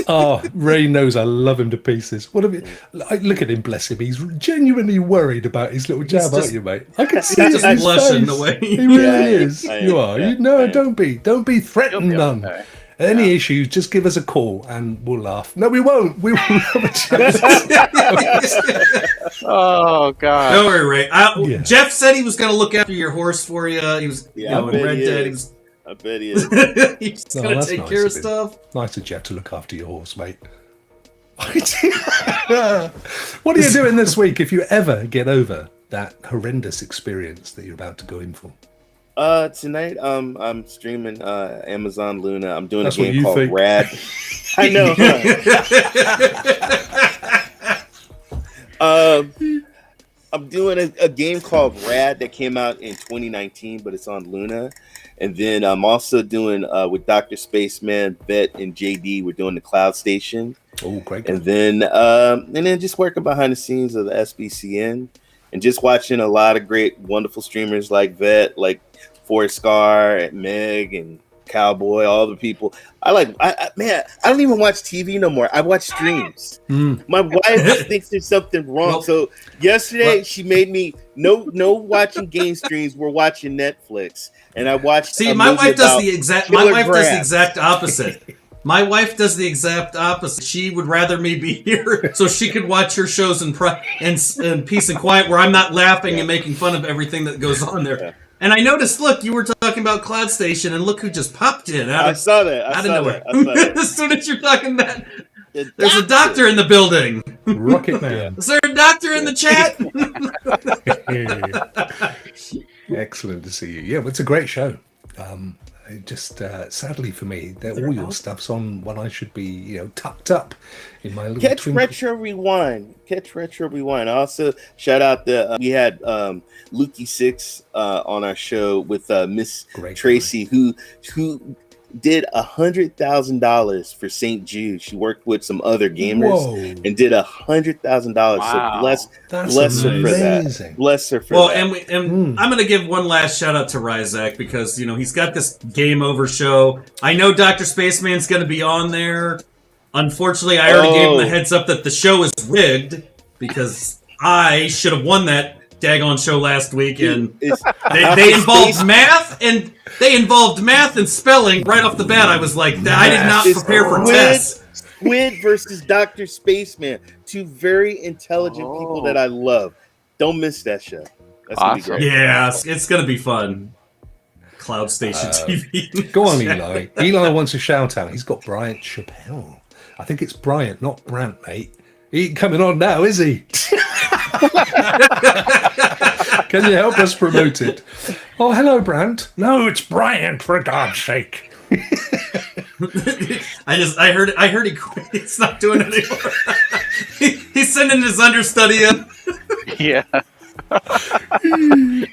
Speaker 1: Oh, Ray knows I love him to pieces. What have you? Look at him, bless him. He's genuinely worried about his little jab, aren't you, mate? I can see it in his
Speaker 3: blushing
Speaker 1: face.
Speaker 3: the way
Speaker 1: He really is. You are. Don't be threatened, none.
Speaker 4: Okay.
Speaker 1: Any issues, just give us a call and we'll laugh. No, we won't. We will have a chat.
Speaker 4: Oh God!
Speaker 3: Don't worry, Ray.
Speaker 1: Yeah.
Speaker 3: Jeff said he was going to look after your horse for you. He was,
Speaker 2: Yeah, I
Speaker 3: in
Speaker 2: bet
Speaker 3: Red
Speaker 2: he
Speaker 3: Dead.
Speaker 2: is. I bet he is.
Speaker 3: He's
Speaker 1: No,
Speaker 3: going to
Speaker 1: that's
Speaker 3: take
Speaker 1: nice
Speaker 3: care of
Speaker 1: of him.
Speaker 3: stuff.
Speaker 1: Nice of Jeff to look after your horse, mate. What are you doing this week if you ever get over that horrendous experience that you're about to go in for?
Speaker 2: Tonight, I'm streaming Amazon Luna. I'm doing
Speaker 1: That's
Speaker 2: a
Speaker 1: what
Speaker 2: game
Speaker 1: you
Speaker 2: called
Speaker 1: think.
Speaker 2: Rad. I know. Huh? I'm doing a game called Rad that came out in 2019, but it's on Luna. And then I'm also doing with Dr. Spaceman, Vet, and JD. We're doing the Cloud Station.
Speaker 1: Oh, great.
Speaker 2: And then just working behind the scenes of the SBCN and just watching a lot of great, wonderful streamers like Vet, like Forrest Scar, Meg, and Cowboy, all the people. I don't even watch TV no more. I watch streams. My wife thinks there's something wrong.
Speaker 3: Well,
Speaker 2: so yesterday she made me no watching game streams. We're watching Netflix, and I watched.
Speaker 3: See, my wife does the exact opposite. My wife does the exact opposite. She would rather me be here so she could watch her shows in peace and quiet, where I'm not laughing and making fun of everything that goes on there. Yeah. And I noticed, look, you were talking about Cloud Station, and look who just popped in.
Speaker 2: I saw that. I saw that.
Speaker 3: As soon as you're talking that, there's a doctor in the building.
Speaker 1: Rocket Man.
Speaker 3: Is there a doctor in the chat?
Speaker 1: Excellent to see you. Yeah, well, it's a great show. Just sadly for me, all your stuff's on when I should be, tucked up in my little
Speaker 2: Catch Retro Rewind. Also, shout out we had Lukey Six on our show with Miss Tracy, who did $100,000 for St. Jude. She worked with some other gamers and did $100,000.
Speaker 4: Wow.
Speaker 2: So bless her for that. Bless her for that.
Speaker 3: And I'm going to give one last shout out to Ryzak because he's got this Game Over show. I know Dr. Spaceman's going to be on there. Unfortunately, I already gave him the heads up that the show is rigged because I should have won that daggone show last week, and they involved math and spelling right off the bat. I was like, I did not prepare for tests.
Speaker 2: Squid versus Dr. Spaceman, two very intelligent people that I love. Don't miss that show. That's gonna be great.
Speaker 3: Yeah, it's gonna be fun. Cloud Station TV.
Speaker 1: Go on, Eli. Eli wants a shout out. He's got Bryant Chappelle. I think it's Bryant, not Brant, mate. He ain't coming on now, is he? Can you help us promote it? Oh, hello, Brant. No, it's Bryant, for God's sake.
Speaker 3: I heard he quit. He's not doing it anymore. He's sending his understudy in.
Speaker 4: Yeah.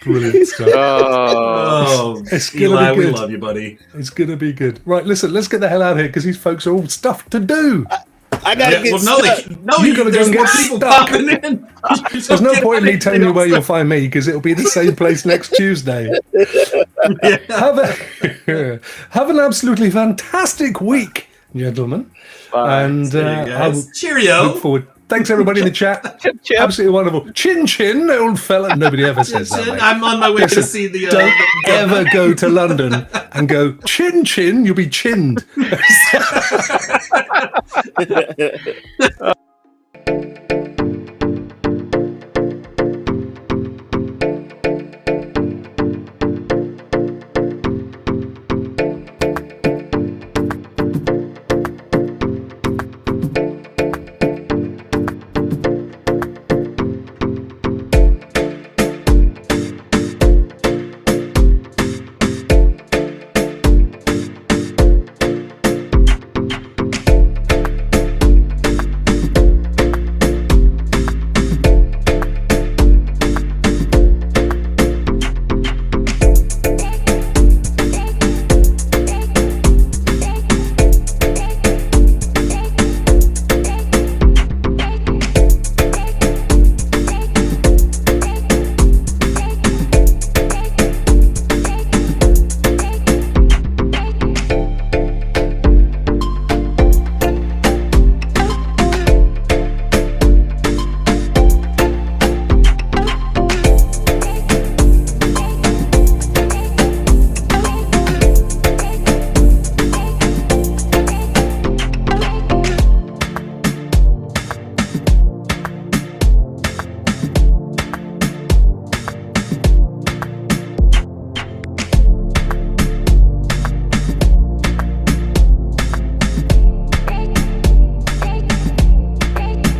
Speaker 1: Brilliant stuff.
Speaker 3: Oh, Eli, we love you, buddy.
Speaker 1: It's gonna be good. Right, listen, let's get the hell out of here because these folks are all stuff to do.
Speaker 2: I gotta get stuck.
Speaker 1: You gotta go and get
Speaker 3: people
Speaker 1: stuck.
Speaker 3: popping in.
Speaker 1: There's no point in me telling you where you'll find me because it'll be the same place next Tuesday. Have an absolutely fantastic week, gentlemen.
Speaker 4: Bye.
Speaker 1: And I will
Speaker 3: cheerio.
Speaker 1: look forward. Thanks everybody in the chat.
Speaker 4: Chip, chip.
Speaker 1: Absolutely wonderful. Chin chin, old fella. Nobody ever says that. Mate.
Speaker 3: I'm on my way to see the.
Speaker 1: Don't ever go to London and go chin chin. You'll be chinned.